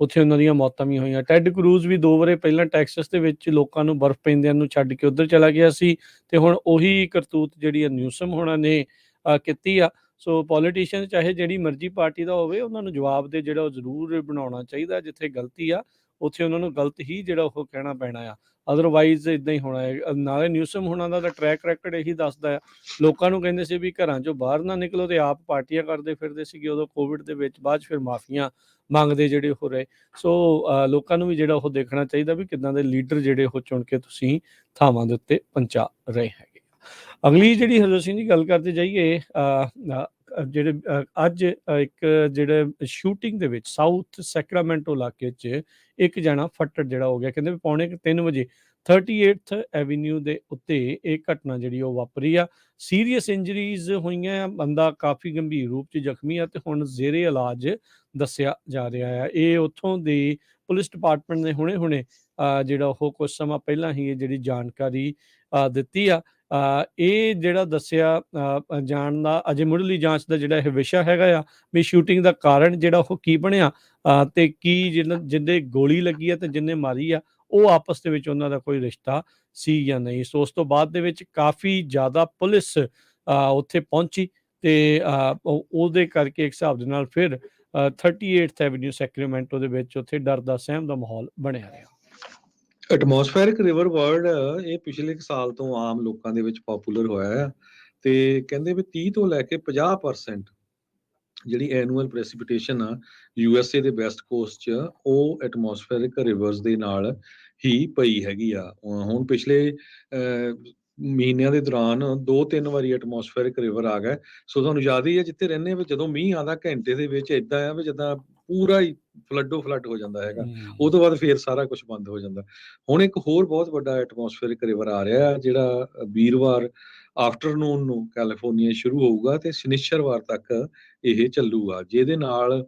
ਉੱਥੇ ਉਹਨਾਂ ਦੀਆਂ ਮੌਤਾਂ ਵੀ ਹੋਈਆਂ। ਟੈਡ ਕਰੂਜ਼ ਵੀ 2 ਵਰੇ ਪਹਿਲਾਂ ਟੈਕਸਸ ਦੇ ਵਿੱਚ ਲੋਕਾਂ ਨੂੰ ਬਰਫ਼ ਪੈਂਦਿਆਂ ਨੂੰ ਛੱਡ ਕੇ ਉੱਧਰ ਚਲਾ ਗਿਆ ਸੀ, ਤੇ ਹੁਣ ਉਹੀ ਕਰਤੂਤ ਜਿਹੜੀ ਆ ਨਿਊਸਮ ਹੋਣਾ ਨੇ ਕੀਤੀ ਆ। ਸੋ ਪੋਲੀਟੀਸ਼ੀਅਨ ਚਾਹੇ ਜਿਹੜੀ ਮਰਜ਼ੀ ਪਾਰਟੀ ਦਾ ਹੋਵੇ, ਉਹਨਾਂ ਨੂੰ ਜਵਾਬ ਦੇ ਜਿਹੜਾ ਉਹ ਜ਼ਰੂਰ ਬਣਾਉਣਾ ਚਾਹੀਦਾ। ਜਿੱਥੇ ਗਲਤੀ ਆ ਉੱਥੇ ਉਹਨਾਂ ਨੂੰ ਗਲਤ ਹੀ ਜਿਹੜਾ ਉਹ ਕਹਿਣਾ ਪੈਣਾ ਆ, ਅਦਰਵਾਈਜ਼ ਇਦਾਂ ਹੀ ਹੋਣਾ ਹੈ। ਨਾਲੇ ਨਿਊਸਮ ਹੋਣਾ ਦਾ ਟਰੈਕ ਰੈਕਡ ਇਹੀ ਦੱਸਦਾ ਆ, ਲੋਕਾਂ ਨੂੰ ਕਹਿੰਦੇ ਸੀ ਵੀ ਘਰਾਂ ਚੋਂ ਬਾਹਰ ਨਾ ਨਿਕਲੋ, ਤੇ ਆਪ ਪਾਰਟੀਆਂ ਕਰਦੇ ਫਿਰਦੇ ਸੀਗੇ ਉਦੋਂ ਕੋਵਿਡ ਦੇ ਵਿੱਚ, ਬਾਅਦ 'ਚ ਫਿਰ ਮਾਫੀਆਂ ਮੰਗਦੇ ਜਿਹੜੇ ਹੋ ਰਹੇ। ਸੋ ਲੋਕਾਂ ਨੂੰ ਵੀ ਜਿਹੜਾ ਉਹ ਦੇਖਣਾ ਚਾਹੀਦਾ ਵੀ ਕਿੱਦਾਂ ਦੇ ਲੀਡਰ ਜਿਹੜੇ ਉਹ ਚੁਣ ਕੇ ਤੁਸੀਂ ਥਾਵਾਂ ਦੇ ਉੱਤੇ ਪਹੁੰਚਾ ਰਹੇ ਹੈਗੇ। ਅਗਲੀ ਜਿਹੜੀ ਹਰਜੋਤ ਸਿੰਘ ਜੀ ਗੱਲ ਕਰਦੇ ਜਾਈਏ, ਜਿਹੜੇ ਅੱਜ ਇੱਕ ਜਿਹੜੇ ਸ਼ੂਟਿੰਗ ਦੇ ਵਿੱਚ ਸਾਊਥ ਸੈਕਰਾਮੈਂਟੋ ਇਲਾਕੇ 'ਚ ਇੱਕ ਜਣਾ ਫੱਟੜ ਜਿਹੜਾ ਹੋ ਗਿਆ। ਕਹਿੰਦੇ ਵੀ ਪੌਣੇ 3 ਵਜੇ 38th ਐਵੀਨਿਊ ਦੇ ਉੱਤੇ ਇਹ ਘਟਨਾ ਜਿਹੜੀ ਉਹ ਵਾਪਰੀ ਆ। ਸੀਰੀਅਸ ਇੰਜਰੀਜ਼ ਹੋਈਆਂ ਆ, ਬੰਦਾ ਕਾਫੀ ਗੰਭੀਰ ਰੂਪ 'ਚ ਜ਼ਖਮੀ ਆ ਤੇ ਹੁਣ ਜ਼ੇਰੇ ਇਲਾਜ ਦੱਸਿਆ ਜਾ ਰਿਹਾ ਆ। ਇਹ ਉੱਥੋਂ ਦੇ ਪੁਲਿਸ ਡਿਪਾਰਟਮੈਂਟ ਨੇ ਹੁਣੇ ਜਿਹੜਾ ਉਹ ਕੁਝ ਸਮਾਂ ਪਹਿਲਾਂ ਹੀ ਇਹ ਜਿਹੜੀ ਜਾਣਕਾਰੀ ਦਿੱਤੀ ਆ। ਇਹ ਜਿਹੜਾ ਦੱਸਿਆ ਜਾਣ ਦਾ ਅਜੇ ਮੁੱਢਲੀ ਜਾਂਚ ਦਾ ਜਿਹੜਾ ਇਹ ਵਿਸ਼ਾ ਹੈਗਾ ਆ ਵੀ ਸ਼ੂਟਿੰਗ ਦਾ ਕਾਰਨ ਜਿਹੜਾ ਉਹ ਕੀ ਬਣਿਆ, ਤੇ ਕੀ ਜਿਹਦੇ ਗੋਲੀ ਲੱਗੀ ਆ ਤੇ ਜਿਹਨੇ ਮਾਰੀ ਆ ਉਹ ਆਪਸ ਦੇ ਵਿੱਚ ਉਹਨਾਂ ਦਾ ਕੋਈ ਰਿਸ਼ਤਾ ਸੀ ਜਾਂ ਨਹੀਂ। ਸੋ ਉਸ ਤੋਂ ਬਾਅਦ ਦੇ ਵਿੱਚ ਕਾਫੀ ਜ਼ਿਆਦਾ ਪੁਲਿਸ ਉੱਥੇ ਪਹੁੰਚੀ ਤੇ ਉਹਦੇ ਕਰਕੇ ਇੱਕ ਹਿਸਾਬ ਦੇ ਨਾਲ ਫਿਰ 38th ਐਵੀਨਿਊ ਸੈਕਰਾਮੈਂਟੋ ਦੇ ਵਿੱਚ ਉੱਥੇ ਡਰ ਦਾ ਸਹਿਮ ਦਾ ਮਾਹੌਲ ਬਣਿਆ ਰਿਹਾ। ਐਟਮੋਸਫੇਰਿਕ ਰਿਵਰ ਵਰਡ ਇਹ ਪਿਛਲੇ ਇੱਕ ਸਾਲ ਤੋਂ ਆਮ ਲੋਕਾਂ ਦੇ ਵਿੱਚ ਪਪੂਲਰ ਹੋਇਆ ਆ। ਤੇ ਕਹਿੰਦੇ ਵੀ 30 ਤੋਂ ਲੈ ਕੇ 50% ਜਿਹੜੀ ਐਨੂਅਲ ਪ੍ਰੈਸੀਪੀਟੇਸ਼ਨ ਆ USA ਦੇ ਵੈਸਟ ਕੋਸਟ 'ਚ, ਉਹ ਐਟਮੋਸਫੇਰਿਕ ਰਿਵਰਸ ਦੇ ਨਾਲ ਹੀ ਪਈ ਹੈਗੀ ਆ। ਹੁਣ ਪਿਛਲੇ ਮਹੀਨਿਆਂ ਦੇ ਦੌਰਾਨ 2-3 ਵਾਰੀ ਐਟਮੋਸਫੇਰਿਕ ਰਿਵਰ ਆ ਗਏ। ਸੋ ਤੁਹਾਨੂੰ ਯਾਦ ਹੀ ਹੈ ਜਿੱਥੇ ਰਹਿੰਦੇ ਆ ਵੀ ਜਦੋਂ ਮੀਂਹ ਆਉਂਦਾ ਘੰਟੇ ਦੇ ਵਿੱਚ ਏਦਾਂ ਆ ਵੀ ਜਿੱਦਾਂ ਪੂਰਾ ਹੀ ਫਲੱਡੋ ਫਲੱਡ ਹੋ ਜਾਂਦਾ ਹੈਗਾ। ਉਹ ਤੋਂ ਬਾਅਦ ਫੇਰ ਸਾਰਾ ਕੁਝ ਬੰਦ ਹੋ ਜਾਂਦਾ। ਹੁਣ ਇੱਕ ਹੋਰ ਬਹੁਤ ਵੱਡਾ ਐਟਮੋਸਫੇਰਿਕ ਰਿਵਰ ਆ ਰਿਹਾ, ਜਿਹੜਾ ਵੀਰਵਾਰ ਆਫਟਰਨੂਨ ਨੂੰ ਕੈਲੀਫੋਰਨੀਆ ਸ਼ੁਰੂ ਹੋਊਗਾ ਤੇ ਸ਼ਨੀਚਰਵਾਰ ਤੱਕ ਇਹ ਚੱਲੂਗਾ, ਜਿਹਦੇ ਨਾਲ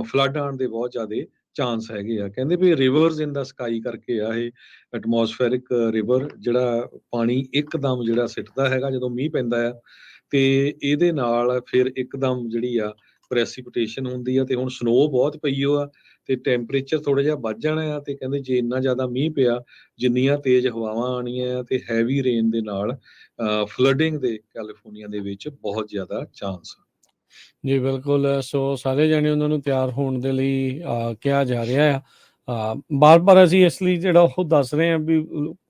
ਫਲੱਡ ਆਉਣ ਦੇ ਬਹੁਤ ਜ਼ਿਆਦਾ ਚਾਂਸ ਹੈਗੇ ਆ। ਕਹਿੰਦੇ ਵੀ ਰਿਵਰਸ ਇਨ ਦਾ ਸਕਾਈ ਕਰਕੇ ਆ ਇਹ ਐਟਮੋਸਫੇਰਿਕ ਰਿਵਰ, ਜਿਹੜਾ ਪਾਣੀ ਇੱਕਦਮ ਜਿਹੜਾ ਸਿੱਟਦਾ ਹੈਗਾ ਜਦੋਂ ਮੀਂਹ ਪੈਂਦਾ ਆ, ਤੇ ਇਹਦੇ ਨਾਲ ਫਿਰ ਇੱਕਦਮ ਜਿਹੜੀ ਆ ਪ੍ਰੈਸੀਪੀਟੇਸ਼ਨ ਹੁੰਦੀ ਆ। ਤੇ ਹੁਣ ਸਨੋ ਬਹੁਤ ਪਈ ਆ ਤੇ ਟੈਂਪਰੇਚਰ ਥੋੜਾ ਜਿਹਾ ਵੱਧ ਜਾਣਾ ਆ। ਤੇ ਕਹਿੰਦੇ ਜੇ ਇੰਨਾ ਜ਼ਿਆਦਾ ਮੀਂਹ ਪਿਆ, ਜਿੰਨੀਆਂ ਤੇਜ਼ ਹਵਾਵਾਂ ਆਉਣੀਆਂ ਤੇ ਹੈਵੀ ਰੇਨ ਦੇ ਨਾਲ ਫਲੱਡਿੰਗ ਦੇ ਕੈਲੀਫੋਰਨੀਆ ਦੇ ਵਿੱਚ ਬਹੁਤ ਜ਼ਿਆਦਾ ਚਾਂਸ ਆ। ਜੀ ਬਿਲਕੁਲ। ਸੋ ਸਾਰੇ ਜਾਣੇ ਉਹਨਾਂ ਨੂੰ ਤਿਆਰ ਹੋਣ ਦੇ ਲਈ ਕਿਹਾ ਜਾ ਰਿਹਾ ਆ। ਬਾਰ-ਬਾਰ ਅਸੀਂ ਇਸ ਲਈ ਜਿਹੜਾ ਉਹ ਦੱਸ ਰਹੇ ਹਾਂ ਵੀ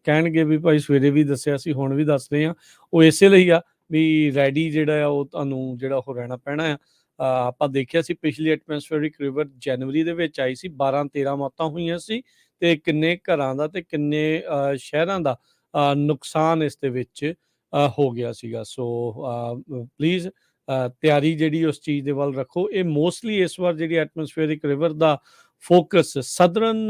ਕਹਿਣਗੇ ਵੀ ਭਾਈ ਸਵੇਰੇ ਵੀ ਦੱਸਿਆ ਸੀ, ਹੁਣ ਵੀ ਦੱਸ ਰਹੇ ਹਾਂ। ਉਹ ਇਸੇ ਲਈ ਆ ਵੀ ਰੈਡੀ ਜਿਹੜਾ ਆ ਉਹ ਤੁਹਾਨੂੰ ਜਿਹੜਾ ਉਹ ਰਹਿਣਾ ਪੈਣਾ ਆ। ਆਪਾਂ ਦੇਖਿਆ ਸੀ ਪਿਛਲੀ ਐਟਮੋਸਫੇਰਿਕ ਰਿਵਰ ਜਨਵਰੀ ਦੇ ਵਿੱਚ ਆਈ ਸੀ, 12-13 ਮੌਤਾਂ ਹੋਈਆਂ ਸੀ ਤੇ ਕਿੰਨੇ ਘਰਾਂ ਦਾ ਤੇ ਕਿੰਨੇ ਸ਼ਹਿਰਾਂ ਦਾ ਨੁਕਸਾਨ ਇਸ ਦੇ ਵਿੱਚ ਹੋ ਗਿਆ ਸੀਗਾ। ਸੋ ਪਲੀਜ਼ ਤਿਆਰੀ ਜਿਹੜੀ ਉਸ ਚੀਜ਼ ਦੇ ਵੱਲ ਰੱਖੋ। ਇਹ ਮੋਸਟਲੀ ਇਸ ਵਾਰ ਜਿਹੜੀ ਐਟਮੋਸਫੇਰਿਕ ਰਿਵਰ ਦਾ ਫੋਕਸ ਸਦਰਨ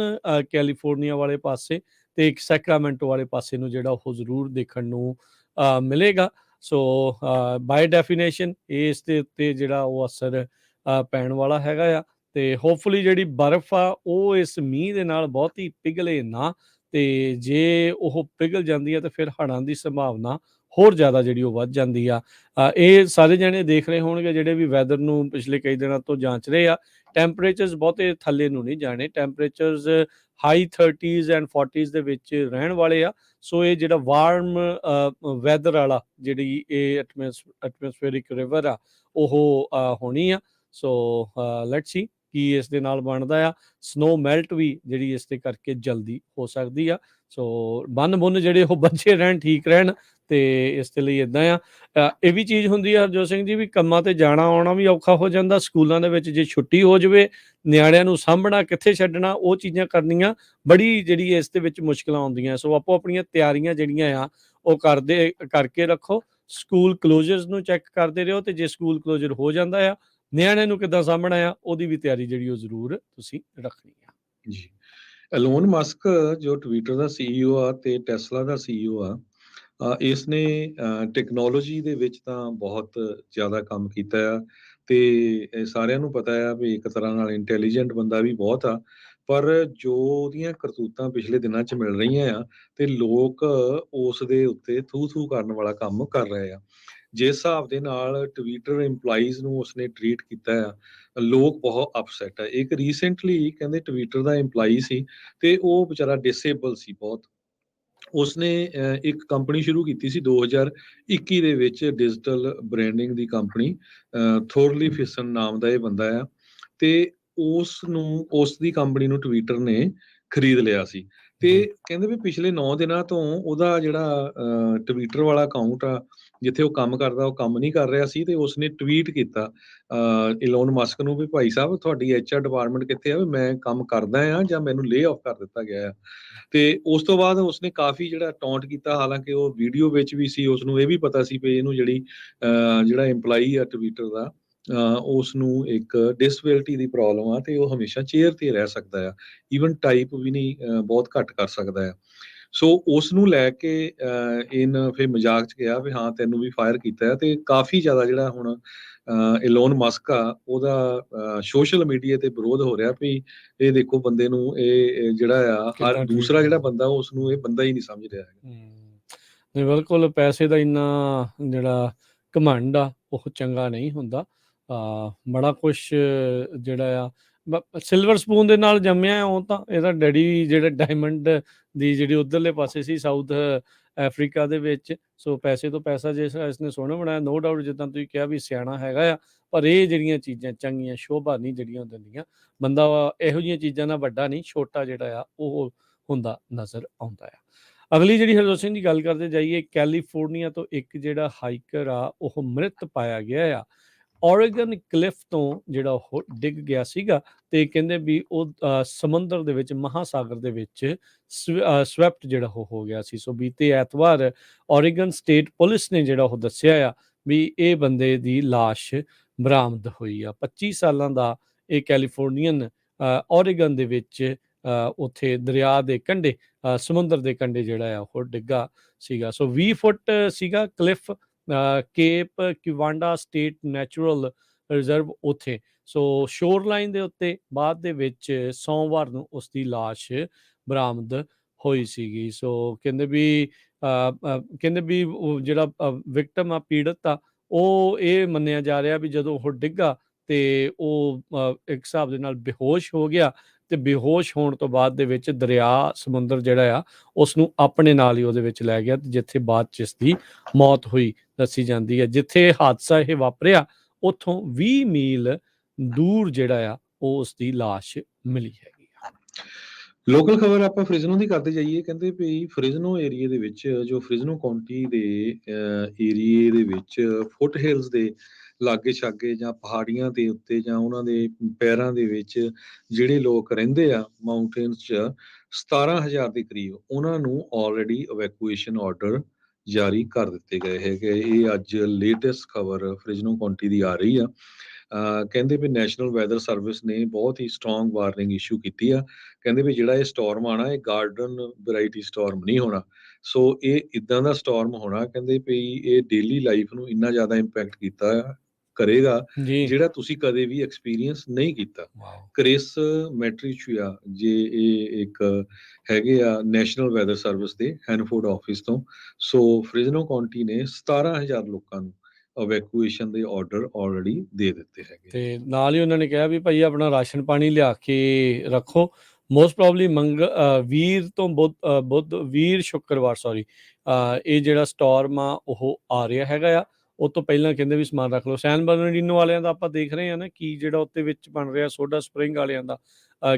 ਕੈਲੀਫੋਰਨੀਆ ਵਾਲੇ ਪਾਸੇ ਤੇ ਇੱਕ ਸੈਕਰਾਮੈਂਟੋ ਵਾਲੇ ਪਾਸੇ ਨੂੰ ਜਿਹੜਾ ਉਹ ਜ਼ਰੂਰ ਦੇਖਣ ਨੂੰ ਮਿਲੇਗਾ। ਸੋ ਬਾਈ ਡੈਫੀਨੇਸ਼ਨ ਇਸ ਦੇ ਉੱਤੇ ਜਿਹੜਾ ਉਹ ਅਸਰ ਪੈਣ ਵਾਲਾ ਹੈਗਾ ਆ। ਤੇ ਹੋਪਫੁਲੀ ਜਿਹੜੀ ਬਰਫ਼ ਆ ਉਹ ਇਸ ਮੀਂਹ ਦੇ ਨਾਲ ਬਹੁਤੀ ਪਿਘਲੇ ਨਾ, ਤੇ ਜੇ ਉਹ ਪਿਘਲ ਜਾਂਦੀ ਆ ਤਾਂ ਫਿਰ ਹੜ੍ਹਾਂ ਦੀ ਸੰਭਾਵਨਾ ਹੋਰ ਜ਼ਿਆਦਾ ਜਿਹੜੀ ਉਹ ਵੱਧ ਜਾਂਦੀ ਆ। ਇਹ ਸਾਰੇ ਜਣੇ ਦੇਖ ਰਹੇ ਹੋਣਗੇ ਜਿਹੜੇ ਵੀ ਵੈਦਰ ਨੂੰ ਪਿਛਲੇ ਕਈ ਦਿਨਾਂ ਤੋਂ ਜਾਂਚ ਰਹੇ ਆ। ਟੈਂਪਰੇਚਰਸ ਬਹੁਤੇ ਥੱਲੇ ਨੂੰ ਨਹੀਂ ਜਾਣੇ, temperatures high 30s and 40s ਦੇ ਵਿੱਚ ਰਹਿਣ ਵਾਲੇ ਆ। ਸੋ ਇਹ ਜਿਹੜਾ ਵਾਰਮ ਵੈਦਰ ਵਾਲਾ ਜਿਹੜੀ ਇਹ ਐਟਮੋਸਫੇਰਿਕ ਰਿਵਰ ਆ ਉਹ ਹੋਣੀ ਆ। ਸੋ ਲੈਟਸ ਸੀ ਕੀ ਇਸ ਦੇ ਨਾਲ ਬਣਦਾ ਆ। ਸਨੋ ਮੈਲਟ ਵੀ ਜਿਹੜੀ ਇਸ ਦੇ ਕਰਕੇ ਜਲਦੀ ਹੋ ਸਕਦੀ ਆ। ਸੋ ਬੰਨ ਬੁੰਨ ਜਿਹੜੇ ਉਹ ਬੱਚੇ ਰਹਿਣ, ਠੀਕ ਰਹਿਣ ਤੇ ਇਸ ਦੇ ਲਈ ਇਦਾਂ ਆ। ਇਹ ਵੀ ਚੀਜ਼ ਹੁੰਦੀ ਆ ਹਰਜੋਤ ਸਿੰਘ ਜੀ ਵੀ ਕੰਮਾਂ ਤੇ ਜਾਣਾ ਆਉਣਾ ਵੀ ਔਖਾ ਹੋ ਜਾਂਦਾ। ਸਕੂਲਾਂ ਦੇ ਵਿੱਚ ਜੇ ਛੁੱਟੀ ਹੋ ਜਾਵੇ, ਨਿਆਣਿਆਂ ਨੂੰ ਸਾਂਭਣਾ, ਕਿੱਥੇ ਛੱਡਣਾ, ਉਹ ਚੀਜ਼ਾਂ ਕਰਨੀਆਂ ਬੜੀ ਜਿਹੜੀ ਇਸ ਦੇ ਵਿੱਚ ਮੁਸ਼ਕਲਾਂ ਆਉਂਦੀਆਂ। ਸੋ ਆਪੋ ਆਪਣੀਆਂ ਤਿਆਰੀਆਂ ਜਿਹੜੀਆਂ ਆ ਉਹ ਕਰਕੇ ਰੱਖੋ। ਸਕੂਲ ਕਲੋਜ਼ਰਸ ਨੂੰ ਚੈੱਕ ਕਰਦੇ ਰਹੋ, ਤੇ ਜੇ ਸਕੂਲ ਕਲੋਜ਼ਰ ਹੋ ਜਾਂਦਾ ਆ, ਨਿਆਣਿਆਂ ਨੂੰ ਕਿੱਦਾਂ ਸਾਂਭਣਾ ਆ, ਉਹਦੀ ਵੀ ਤਿਆਰੀ ਜਿਹੜੀ ਉਹ ਜ਼ਰੂਰ ਤੁਸੀਂ ਰੱਖਣੀ ਆ। ਜੀ। ਐਲੋਨ ਮਸਕ ਜੋ ਟਵਿੱਟਰ ਦਾ ਸੀਈਓ ਆ ਤੇ ਟੈਸਲਾ ਦਾ ਸੀਈਓ ਆ, ਇਸ ਨੇ ਟੈਕਨੋਲੋਜੀ ਦੇ ਵਿੱਚ ਤਾਂ ਬਹੁਤ ਜ਼ਿਆਦਾ ਕੰਮ ਕੀਤਾ ਆ, ਤੇ ਇਹ ਸਾਰਿਆਂ ਨੂੰ ਪਤਾ ਆ ਵੀ ਇੱਕ ਤਰ੍ਹਾਂ ਨਾਲ ਇੰਟੈਲੀਜੈਂਟ ਬੰਦਾ ਵੀ ਬਹੁਤ ਆ। ਪਰ ਜੋ ਉਹਦੀਆਂ ਕਰਤੂਤਾਂ ਪਿਛਲੇ ਦਿਨਾਂ 'ਚ ਮਿਲ ਰਹੀਆਂ ਆ, ਤੇ ਲੋਕ ਉਸ ਦੇ ਉੱਤੇ ਥੂ-ਥੂ ਕਰਨ ਵਾਲਾ ਕੰਮ ਕਰ ਰਹੇ ਆ। ਜਿਸ ਹਿਸਾਬ ਦੇ ਨਾਲ ਟਵਿੱਟਰ ਇੰਪਲਾਈਜ਼ ਨੂੰ ਉਸਨੇ ਟਰੀਟ ਕੀਤਾ ਆ, ਲੋਕ ਬਹੁਤ ਅਪਸੈਟ ਆ। ਇੱਕ ਰੀਸੈਂਟਲੀ ਕਹਿੰਦੇ ਟਵਿੱਟਰ ਦਾ ਇੰਪਲਾਈ ਸੀ, ਤੇ ਉਹ ਵਿਚਾਰਾ ਡਿਸੇਬਲ ਸੀ ਬਹੁਤ। ਉਸਨੇ ਇੱਕ ਕੰਪਨੀ ਸ਼ੁਰੂ ਕੀਤੀ ਸੀ 2021 ਦੇ ਵਿੱਚ, ਡਿਜੀਟਲ ਬ੍ਰਾਂਡਿੰਗ ਦੀ ਕੰਪਨੀ। ਥੋਰਲੀ ਫਿਸਨ ਨਾਮ ਦਾ ਇਹ ਬੰਦਾ ਆ, ਤੇ ਉਸ ਦੀ ਕੰਪਨੀ ਨੂੰ ਟਵਿੱਟਰ ਨੇ ਖਰੀਦ ਲਿਆ ਸੀ। ਤੇ ਜੀ ਕਹਿੰਦੇ ਵੀ ਪਿਛਲੇ 9 ਦਿਨਾਂ ਤੋਂ ਉਹਦਾ ਜਿਹੜਾ ਟਵਿੱਟਰ ਵਾਲਾ ਅਕਾਊਂਟ ਆ, ਜਿੱਥੇ ਉਹ ਕੰਮ ਕਰਦਾ, ਉਹ ਕੰਮ ਨਹੀਂ ਕਰ ਰਿਹਾ ਸੀ। ਤੇ ਉਸਨੇ ਟਵੀਟ ਕੀਤਾ ਇਲੋਨ ਮਸਕ ਨੂੰ ਵੀ ਭਾਈ ਸਾਹਿਬ ਤੁਹਾਡੀ HR ਡਿਪਾਰਟਮੈਂਟ ਕਿੱਥੇ ਆ, ਵੀ ਮੈਂ ਕੰਮ ਕਰਦਾ ਆ ਜਾਂ ਮੈਨੂੰ ਲੇ ਆਫ ਕਰ ਦਿੱਤਾ ਗਿਆ ਆ। ਤੇ ਉਸ ਤੋਂ ਬਾਅਦ ਉਸਨੇ ਕਾਫੀ ਜਿਹੜਾ ਟੌਂਟ ਕੀਤਾ, ਹਾਲਾਂਕਿ ਉਹ ਵੀਡੀਓ ਵਿੱਚ ਵੀ ਸੀ, ਉਸਨੂੰ ਇਹ ਵੀ ਪਤਾ ਸੀ ਵੀ ਇਹਨੂੰ ਜਿਹੜਾ ਇੰਪਲਾਈ ਆ ਟਵਿੱਟਰ ਦਾ, ਉਸ ਨੂੰ ਇੱਕ ਡਿਸੇਬਿਲਿਟੀ ਦੀ ਪ੍ਰੋਬਲਮ ਆ, ਤੇ ਉਹ ਹਮੇਸ਼ਾ ਚੇਅਰ ਤੇ ਰਹਿ ਸਕਦਾ ਆ, ਈਵਨ ਟਾਈਪ ਵੀ ਨਹੀਂ ਬਹੁਤ ਘੱਟ ਕਰ ਸਕਦਾ ਆ। ਸੋ ਉਸ ਨੂੰ ਲੈ ਕੇ ਇਹਨ ਫਿਰ ਮਜ਼ਾਕ 'ਚ ਗਿਆ ਵੀ ਹਾਂ ਤੈਨੂੰ ਵੀ ਫਾਇਰ ਕੀਤਾ ਹੈ। ਤੇ ਕਾਫੀ ਜ਼ਿਆਦਾ ਜਿਹੜਾ ਹੁਣ ਇਲੋਨ ਮਸਕ ਆ, ਉਹਦਾ ਸੋਸ਼ਲ ਮੀਡੀਆ ਤੇ ਵਿਰੋਧ ਹੋ ਰਿਹਾ ਵੀ ਇਹ ਦੇਖੋ ਬੰਦੇ ਨੂੰ, ਇਹ ਜਿਹੜਾ ਆ ਹਰ ਕਿੱਦਾਂ ਟਰੀਟ ਦੂਸਰਾ ਜਿਹੜਾ ਕਰਨਾ। ਬੰਦਾ ਉਸ ਨੂੰ ਇਹ ਬੰਦਾ ਹੀ ਨਹੀਂ ਸਮਝ ਰਿਹਾ ਹੈਗਾ। ਨਹੀਂ, ਬਿਲਕੁਲ ਪੈਸੇ ਦਾ ਇੰਨਾ ਜਿਹੜਾ ਘਮੰਡ ਆ ਉਹ ਚੰਗਾ ਨਹੀਂ ਹੁੰਦਾ। ਬੜਾ ਕੁਛ ਜਿਹੜਾ ਆ ਸਿਲਵਰ ਸਪੂਨ ਦੇ ਨਾਲ ਜੰਮਿਆ ਆ। ਉਹ ਤਾਂ ਇਹਦਾ ਡੈਡੀ ਜਿਹੜਾ ਡਾਇਮੰਡ ਦੀ ਜਿਹੜੀ ਉੱਧਰਲੇ ਪਾਸੇ ਸੀ, ਸਾਊਥ ਅਫਰੀਕਾ ਦੇ ਵਿੱਚ। ਸੋ ਪੈਸੇ ਤੋਂ ਪੈਸਾ ਜਿਸ ਇਸਨੇ ਸੋਹਣਾ ਬਣਾਇਆ, ਨੋ ਡਾਊਟ, ਜਿੱਦਾਂ ਤੁਸੀਂ ਕਿਹਾ ਵੀ ਸਿਆਣਾ ਹੈਗਾ ਆ। ਪਰ ਇਹ ਜਿਹੜੀਆਂ ਚੀਜ਼ਾਂ ਚੰਗੀਆਂ ਸ਼ੋਭਾ ਨਹੀਂ ਜਿਹੜੀਆਂ ਦਿੰਦੀਆਂ। ਬੰਦਾ ਇਹੋ ਜਿਹੀਆਂ ਚੀਜ਼ਾਂ ਨਾਲ ਵੱਡਾ ਨਹੀਂ, ਛੋਟਾ ਜਿਹੜਾ ਆ ਉਹ ਹੁੰਦਾ ਨਜ਼ਰ ਆਉਂਦਾ ਆ। ਅਗਲੀ ਜਿਹੜੀ ਹਰਜੋਤ ਸਿੰਘ ਦੀ ਗੱਲ ਕਰਦੇ ਜਾਈਏ, ਕੈਲੀਫੋਰਨੀਆ ਤੋਂ ਇੱਕ ਜਿਹੜਾ ਹਾਈਕਰ ਆ ਉਹ ਮ੍ਰਿਤ ਪਾਇਆ ਗਿਆ ਆ। ਓਰੇਗਨ ਕਲਿਫ ਤੋਂ ਜਿਹੜਾ ਉਹ ਡਿੱਗ ਗਿਆ ਸੀਗਾ, ਤੇ ਕਹਿੰਦੇ ਵੀ ਉਹ ਸਮੁੰਦਰ ਦੇ ਵਿੱਚ, ਮਹਾਸਾਗਰ ਦੇ ਵਿੱਚ ਸਵੈਪਟ ਜਿਹੜਾ ਉਹ ਹੋ ਗਿਆ ਸੀ। ਸੋ ਬੀਤੇ ਐਤਵਾਰ ਓਰੇਗਨ ਸਟੇਟ ਪੁਲਿਸ ਨੇ ਜਿਹੜਾ ਉਹ ਦੱਸਿਆ ਆ ਵੀ ਇਹ ਬੰਦੇ ਦੀ ਲਾਸ਼ ਬਰਾਮਦ ਹੋਈ ਆ। 25 ਸਾਲਾਂ ਦਾ ਇਹ ਕੈਲੀਫੋਰਨੀਅਨ ਓਰੇਗਨ ਦੇ ਵਿੱਚ ਉੱਥੇ ਦਰਿਆ ਦੇ ਕੰਢੇ, ਸਮੁੰਦਰ ਦੇ ਕੰਢੇ ਜਿਹੜਾ ਆ ਉਹ ਡਿੱਗਾ ਸੀਗਾ। ਸੋ 20 ਫੁੱਟ ਸੀਗਾ cliff, Cape Kiwanda State Natural Reserve ਉੱਥੇ। ਸੋ ਸ਼ੋਰ ਲਾਈਨ ਦੇ ਉੱਤੇ ਬਾਅਦ ਦੇ ਵਿੱਚ ਸੋਮਵਾਰ ਨੂੰ ਉਸ ਦੀ ਲਾਸ਼ ਬਰਾਮਦ ਹੋਈ ਸੀਗੀ। ਸੋ ਕਹਿੰਦੇ ਵੀ ਉਹ ਜਿਹੜਾ ਵਿਕਟਮ ਆ, ਪੀੜਤ ਆ, ਉਹ ਇਹ ਮੰਨਿਆ ਜਾ ਰਿਹਾ ਵੀ ਜਦੋਂ ਉਹ ਡਿੱਗਾ ਤੇ ਉਹ ਇੱਕ ਹਿਸਾਬ ਦੇ ਨਾਲ ਬੇਹੋਸ਼ ਹੋ ਗਿਆ, ਤੇ ਬੇਹੋਸ਼ ਹੋਣ ਤੋਂ ਬਾਅਦ ਦੇ ਵਿੱਚ ਦਰਿਆ, ਸਮੁੰਦਰ ਜਿਹੜਾ ਆ ਉਸ ਨੂੰ ਆਪਣੇ ਨਾਲ ਹੀ ਉਹਦੇ ਵਿੱਚ ਲੈ ਗਿਆ, ਤੇ ਜਿੱਥੇ ਬਾਅਦ 'ਚ ਇਸ ਦੀ ਮੌਤ ਹੋਈ ਦੱਸੀ ਜਾਂਦੀ ਹੈ। ਜਿੱਥੇ ਹਾਦਸਾ ਇਹ ਵਾਪਰਿਆ ਉੱਥੋਂ 20 ਮੀਲ ਦੂਰ ਜਿਹੜਾ ਆ ਉਹ ਉਸ ਦੀ ਲਾਸ਼ ਮਿਲੀ ਹੈਗੀ ਆ। ਲੋਕਲ ਖਬਰ ਆਪਾਂ ਫ੍ਰਿਜ਼ਨੋ ਦੀ ਕਰਦੇ ਜਾਈਏ। ਕਹਿੰਦੇ ਵੀ ਫ੍ਰਿਜ਼ਨੋ ਏਰੀਏ ਦੇ ਵਿੱਚ, ਜੋ ਫ੍ਰਿਜ਼ਨੋ ਕਾਉਂਟੀ ਦੇ ਏਰੀਏ ਦੇ ਵਿੱਚ ਫੁੱਟ ਹਿਲਸ ਦੇ ਲਾਗੇ ਛਾਗੇ ਜਾਂ ਪਹਾੜੀਆਂ ਦੇ ਉੱਤੇ ਜਾਂ ਉਹਨਾਂ ਦੇ ਪੈਰਾਂ ਦੇ ਵਿੱਚ ਜਿਹੜੇ ਲੋਕ ਰਹਿੰਦੇ ਆ ਮਾਊਂਟੇਨਸ 'ਚ, 17,000 ਦੇ ਕਰੀਬ, ਉਹਨਾਂ ਨੂੰ ਆਲਰੇਡੀ ਇਵੈਕੂਏਸ਼ਨ ਆਰਡਰ ਜਾਰੀ ਕਰ ਦਿੱਤੇ ਗਏ ਹੈਗੇ। ਇਹ ਅੱਜ ਲੇਟੈਸਟ ਖਬਰ ਫ੍ਰਿਜ਼ਨੋ ਕਾਉਂਟੀ ਦੀ ਆ ਰਹੀ ਆ। ਕਹਿੰਦੇ ਵੀ ਨੈਸ਼ਨਲ ਵੈਦਰ ਸਰਵਿਸ ਨੇ ਬਹੁਤ ਹੀ ਸਟਰੋਂਗ ਵਾਰਨਿੰਗ ਇਸ਼ੂ ਕੀਤੀ ਆ। ਕਹਿੰਦੇ ਵੀ ਜਿਹੜਾ ਇਹ ਸਟਾਰਮ ਆਣਾ, ਇਹ ਗਾਰਡਨ ਵੈਰਾਈਟੀ ਸਟਾਰਮ ਨਹੀਂ ਹੋਣਾ। ਸੋ ਇਹ ਇਦਾਂ ਦਾ ਸਟਾਰਮ ਹੋਣਾ, ਕਹਿੰਦੇ ਵੀ ਇਹ ਡੇਲੀ ਲਾਈਫ ਨੂੰ ਇੰਨਾ ਜ਼ਿਆਦਾ ਇੰਪੈਕਟ ਕਰੇਗਾ ਜੀ। ਜਿਹੜਾ ਤੁਸੀਂ ਕਦੇ ਵੀ ਐਕਸਪੀਰੀਅੰਸ ਨਹੀਂ ਕੀਤਾ। ਵਾਓ। ਕ੍ਰਿਸ ਮੈਟਰੀਚੂਆ ਜੇ ਇਹ ਇੱਕ ਹੈਗੇ ਆ ਨੈਸ਼ਨਲ ਵੈਦਰ ਸਰਵਿਸ ਦੇ ਹੈਨਫੋਰਡ ਆਫਿਸ ਤੋਂ। ਸੋ ਫ੍ਰਿਜ਼ਨੋ ਕਾਉਂਟੀ ਨੇ 17,000 ਲੋਕਾਂ ਨੂੰ ਇਵੈਕੂਏਸ਼ਨ ਦੇ ਆਰਡਰ ਆਲਰੇਡੀ ਦੇ ਦਿੱਤੇ ਹੈਗੇ। ਤੇ ਨਾਲ ਹੀ ਉਹਨਾਂ ਨੇ ਕਿਹਾ ਵੀ ਭਾਈ ਆਪਣਾ ਰਾਸ਼ਨ ਪਾਣੀ ਲਿਆ ਕੇ ਰੱਖੋ। ਮੋਸਟ ਪ੍ਰੋਬਬਲੀ ਵੀਰ ਤੋਂ ਵੀਰ ਸ਼ੁੱਕਰਵਾਰ ਇਹ ਜਿਹੜਾ ਸਟਾਰਮ ਆ ਉਹ ਆ ਰਿਹਾ ਹੈਗਾ ਆ। ਉਹ ਤੋਂ ਪਹਿਲਾਂ ਕਹਿੰਦੇ ਵੀ ਸਮਾਨ ਰੱਖ ਲਓ। ਸੈਨ ਬਰਨਾਰਡੀਨੋ ਵਾਲਿਆਂ ਦਾ ਆਪਾਂ ਦੇਖ ਰਹੇ ਹਾਂ ਨਾ ਕੀ ਜਿਹੜਾ ਉੱਤੇ ਵਿੱਚ ਬਣ ਰਿਹਾ, ਸੋਡਾ ਸਪਰਿੰਗ ਵਾਲਿਆਂ ਦਾ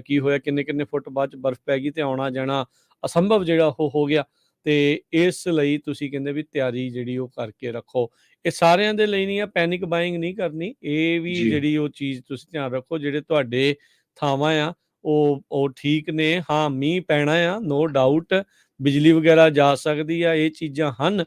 ਕੀ ਹੋਇਆ, ਕਿੰਨੇ ਫੁੱਟ ਬਾਅਦ 'ਚ ਬਰਫ਼ ਪੈ ਗਈ ਤੇ ਆਉਣਾ ਜਾਣਾ ਅਸੰਭਵ ਜਿਹੜਾ ਉਹ ਹੋ ਗਿਆ। ਤੇ ਇਸ ਲਈ ਤੁਸੀਂ ਕਹਿੰਦੇ ਵੀ ਤਿਆਰੀ ਜਿਹੜੀ ਉਹ ਕਰਕੇ ਰੱਖੋ। ਇਹ ਸਾਰਿਆਂ ਦੇ ਲਈ ਨਹੀਂ ਆ, ਪੈਨਿਕ ਬਾਇੰਗ ਨਹੀਂ ਕਰਨੀ। ਇਹ ਵੀ ਜੀ ਜਿਹੜੀ ਉਹ ਚੀਜ਼ ਤੁਸੀਂ ਧਿਆਨ ਰੱਖੋ, ਜਿਹੜੇ ਤੁਹਾਡੇ ਥਾਵਾਂ ਆ ਉਹ ਠੀਕ ਨੇ। ਹਾਂ, ਮੀਂਹ ਪੈਣਾ ਆ, ਨੋ ਡਾਊਟ, ਬਿਜਲੀ ਵਗੈਰਾ ਜਾ ਸਕਦੀ ਆ, ਇਹ ਚੀਜ਼ਾਂ ਹਨ।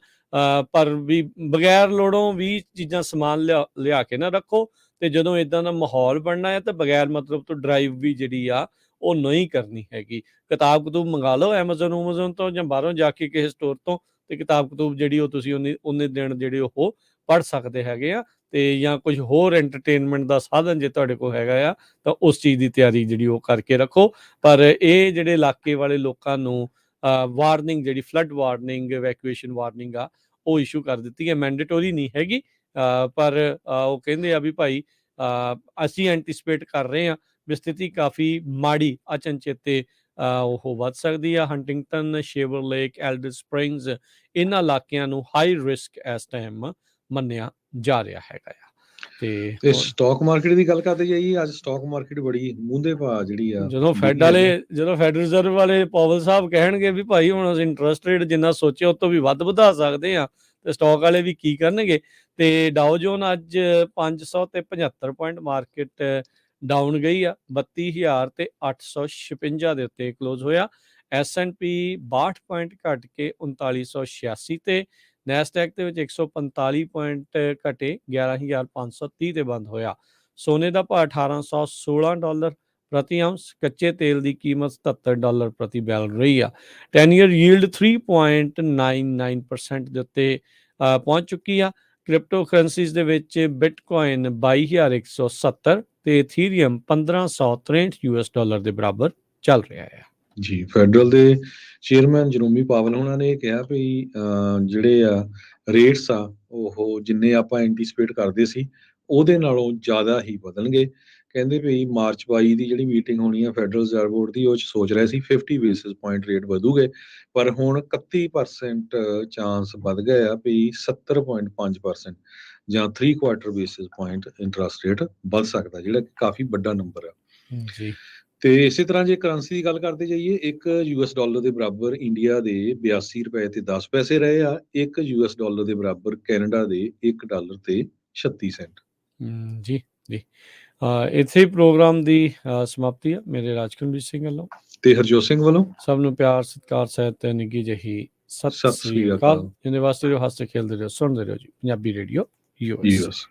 ਪਰ ਵੀ ਬਗੈਰ ਲੋੜੋਂ ਵੀ ਚੀਜ਼ਾਂ ਸਮਾਨ ਲਿਆ ਕੇ ਨਾ ਰੱਖੋ। ਤੇ ਜਦੋਂ ਇਦਾਂ ਦਾ ਮਾਹੌਲ ਬਣਨਾ ਹੈ ਤਾਂ ਬਗੈਰ ਮਤਲਬ ਤੋਂ ਡਰਾਈਵ ਵੀ ਜਿਹੜੀ ਆ ਉਹ ਨਹੀਂ ਕਰਨੀ ਹੈਗੀ। ਕਿਤਾਬ ਕਤੂਬ ਮੰਗਾ ਲਓ ਐਮਾਜ਼ੋਨ ਤੋਂ ਜਾਂ ਬਾਹਰੋਂ ਜਾ ਕੇ ਕਿਸੇ ਸਟੋਰ ਤੋਂ, ਤੇ ਕਿਤਾਬ ਕਤੂਬ ਜਿਹੜੀ ਉਹ ਤੁਸੀਂ ਉਹਨੇ ਦਿਨ ਜਿਹੜੇ ਉਹ ਪੜ੍ਹ ਸਕਦੇ ਹੈਗੇ ਆ। ਤੇ ਜਾਂ ਕੁਝ ਹੋਰ ਐਂਟਰਟੇਨਮੈਂਟ ਦਾ ਸਾਧਨ ਜੇ ਤੁਹਾਡੇ ਕੋਲ ਹੈਗਾ ਆ ਤਾਂ ਉਸ ਚੀਜ਼ ਦੀ ਤਿਆਰੀ ਜਿਹੜੀ ਉਹ ਕਰਕੇ ਰੱਖੋ। ਪਰ ਇਹ ਜਿਹੜੇ ਇਲਾਕੇ ਵਾਲੇ ਲੋਕਾਂ ਨੂੰ ਵਾਰਨਿੰਗ, ਜਿਹੜੀ ਫਲੱਡ ਵਾਰਨਿੰਗ, ਇਵੈਕੂਏਸ਼ਨ ਵਾਰਨਿੰਗ ਆ, ਉਹ ਇਸ਼ੂ ਕਰ ਦਿੱਤੀ ਹੈ। ਮੈਂਡੇਟਰੀ ਨਹੀਂ ਹੈਗੀ, ਪਰ ਉਹ ਕਹਿੰਦੇ ਆ ਵੀ ਭਾਈ ਅਸੀਂ ਐਂਟੀਸਪੇਟ ਕਰ ਰਹੇ ਹਾਂ ਵੀ ਸਥਿਤੀ ਕਾਫੀ ਮਾੜੀ ਅਚਨਚੇਤੇ ਉਹ ਵੱਧ ਸਕਦੀ ਆ। Huntington, shaver lake, elder springs, ਇਹਨਾਂ ਇਲਾਕਿਆਂ ਨੂੰ ਹਾਈ ਰਿਸਕ ਇਸ ਟਾਈਮ ਮੰਨਿਆ ਜਾ ਰਿਹਾ ਹੈਗਾ ਆ। ਤੇ ਸਟਾਕ ਮਾਰਕੀਟ ਦੀ ਗੱਲ ਕਰਦੇ ਜਾਈਏ, ਅੱਜ ਸਟਾਕ ਮਾਰਕੀਟ ਬੜੀ ਮੂੰਹਦੇ ਭਾਅ ਜਿਹੜੀ ਆ ਜਦੋਂ ਫੈਡ ਰਿਜ਼ਰਵ ਵਾਲੇ ਪਾਵਲ ਸਾਹਿਬ ਕਹਿਣਗੇ ਵੀ ਭਾਈ ਹੁਣ ਅਸੀਂ ਇੰਟਰਸਟ ਰੇਟ ਜਿੰਨਾ ਸੋਚਿਆ ਉਹ ਤੋਂ ਵੀ ਵੱਧ ਵਧਾ ਸਕਦੇ ਆ, ਤੇ ਸਟਾਕ ਵਾਲੇ ਵੀ ਕੀ ਕਰਨਗੇ। ਤੇ ਡਾਓ ਜੋਨ ਅੱਜ 575 ਪੁਆਇੰਟ ਮਾਰਕੀਟ ਡਾਊਨ ਗਈ ਆ, 32,856 ਦੇ ਉੱਤੇ ਕਲੋਜ਼ ਹੋਇਆ। S&P 62 ਪੁਆਇੰਟ ਘਟ ਕੇ 3986 ਤੇ, ਨੈਸਡੈਕ ਦੇ ਵਿੱਚ 145 ਪੁਆਇੰਟ ਘਟੇ 11,530 ਤੇ ਬੰਦ ਹੋਇਆ। ਸੋਨੇ ਦਾ ਭਾਅ $1,816 ਪ੍ਰਤੀ ਆਉਂਸ, ਕੱਚੇ ਤੇਲ ਦੀ ਕੀਮਤ $77 ਪ੍ਰਤੀ ਬੈਰਲ ਰਹੀ ਆ। 10 ਈਅਰ ਯੀਲਡ 3.99% ਦੇ ਉੱਤੇ ਪਹੁੰਚ ਚੁੱਕੀ ਆ। ਕ੍ਰਿਪਟੋ ਕਰੰਸੀਜ਼ ਦੇ ਵਿੱਚ ਬਿਟਕੋਇਨ 22,170 ਤੇ ਇਥੀਰੀਅਮ $1,563 ਦੇ ਬਰਾਬਰ ਚੱਲ ਰਿਹਾ ਹੈ। ਜੀ, ਫੈਡਰਲ ਦੇ ਚੇਅਰਮੈਨ ਜਰੋਮੀ ਪਾਵਲ ਉਹਨਾਂ ਨੇ ਕਿਹਾ ਵੀ ਜਿਹੜੇ ਆ ਰੇਟਸ ਆ ਉਹ ਜਿੰਨੇ ਆਪਾਂ ਐਂਟੀਸਪੇਟ ਕਰਦੇ ਸੀ ਉਹਦੇ ਨਾਲੋਂ ਜ਼ਿਆਦਾ ਹੀ ਵਧਣਗੇ। ਕਹਿੰਦੇ ਵੀ ਮਾਰਚ 22 ਦੀ ਜਿਹੜੀ ਮੀਟਿੰਗ ਹੋਣੀ ਆ ਫੈਡਰਲ ਰਿਜ਼ਰਵ ਬੋਰਡ ਦੀ, ਉਹ 'ਚ ਸੋਚ ਰਹੇ ਸੀ 50 ਬੇਸਿਸ ਪੁਆਇੰਟ ਰੇਟ ਵਧੂਗੇ, ਪਰ ਹੁਣ 31% ਚਾਂਸ ਵੱਧ ਗਏ ਆ ਵੀ 70.5% ਜਾਂ 3/4 ਬੇਸਿਸ ਪੁਆਇੰਟ ਇੰਟਰਸਟ ਰੇਟ ਵੱਧ ਸਕਦਾ, ਜਿਹੜਾ ਕਾਫੀ ਵੱਡਾ ਨੰਬਰ ਆ। ਜੀ, ਤੇ ਇਸੇ ਤਰ੍ਹਾਂ ਜੇ ਕਰੰਸੀ ਦੀ ਗੱਲ ਕਰਦੇ ਜਾਈਏ, ਇੱਕ US ਡਾਲਰ ਦੇ ਬਰਾਬਰ ਇੰਡੀਆ ਦੇ 82 ਰੁਪਏ ਤੇ 10 ਪੈਸੇ ਰਹੇ ਆ, ਇੱਕ US ਡਾਲਰ ਦੇ ਬਰਾਬਰ ਕੈਨੇਡਾ ਦੇ $1 ਤੇ 36 ਸੈਂਟ। ਜੀ ਜੀ, ਇੱਥੇ ਪ੍ਰੋਗਰਾਮ ਦੀ ਸਮਾਪਤੀ ਆ। ਮੇਰੇ ਰਾਜਕੁਲਬੀਰ ਸਿੰਘ ਵੱਲੋਂ ਤੇ ਹਰਜੋਤ ਸਿੰਘ ਵੱਲੋਂ ਸਭ ਨੂੰ ਪਿਆਰ, ਸਤਿਕਾਰ ਸਹਿਤ ਨਿੱਘੀ ਜਿਹੀ ਸਤਿ ਸ੍ਰੀ ਅਕਾਲ। ਜਿਹਦੇ ਵਾਸਤੇ ਹੱਸਦੇ ਖੇਲਦੇ ਰਹੋ, ਸੁਣਦੇ ਰਹੋ ਜੀ ਪੰਜਾਬੀ ਰੇਡੀਓ US।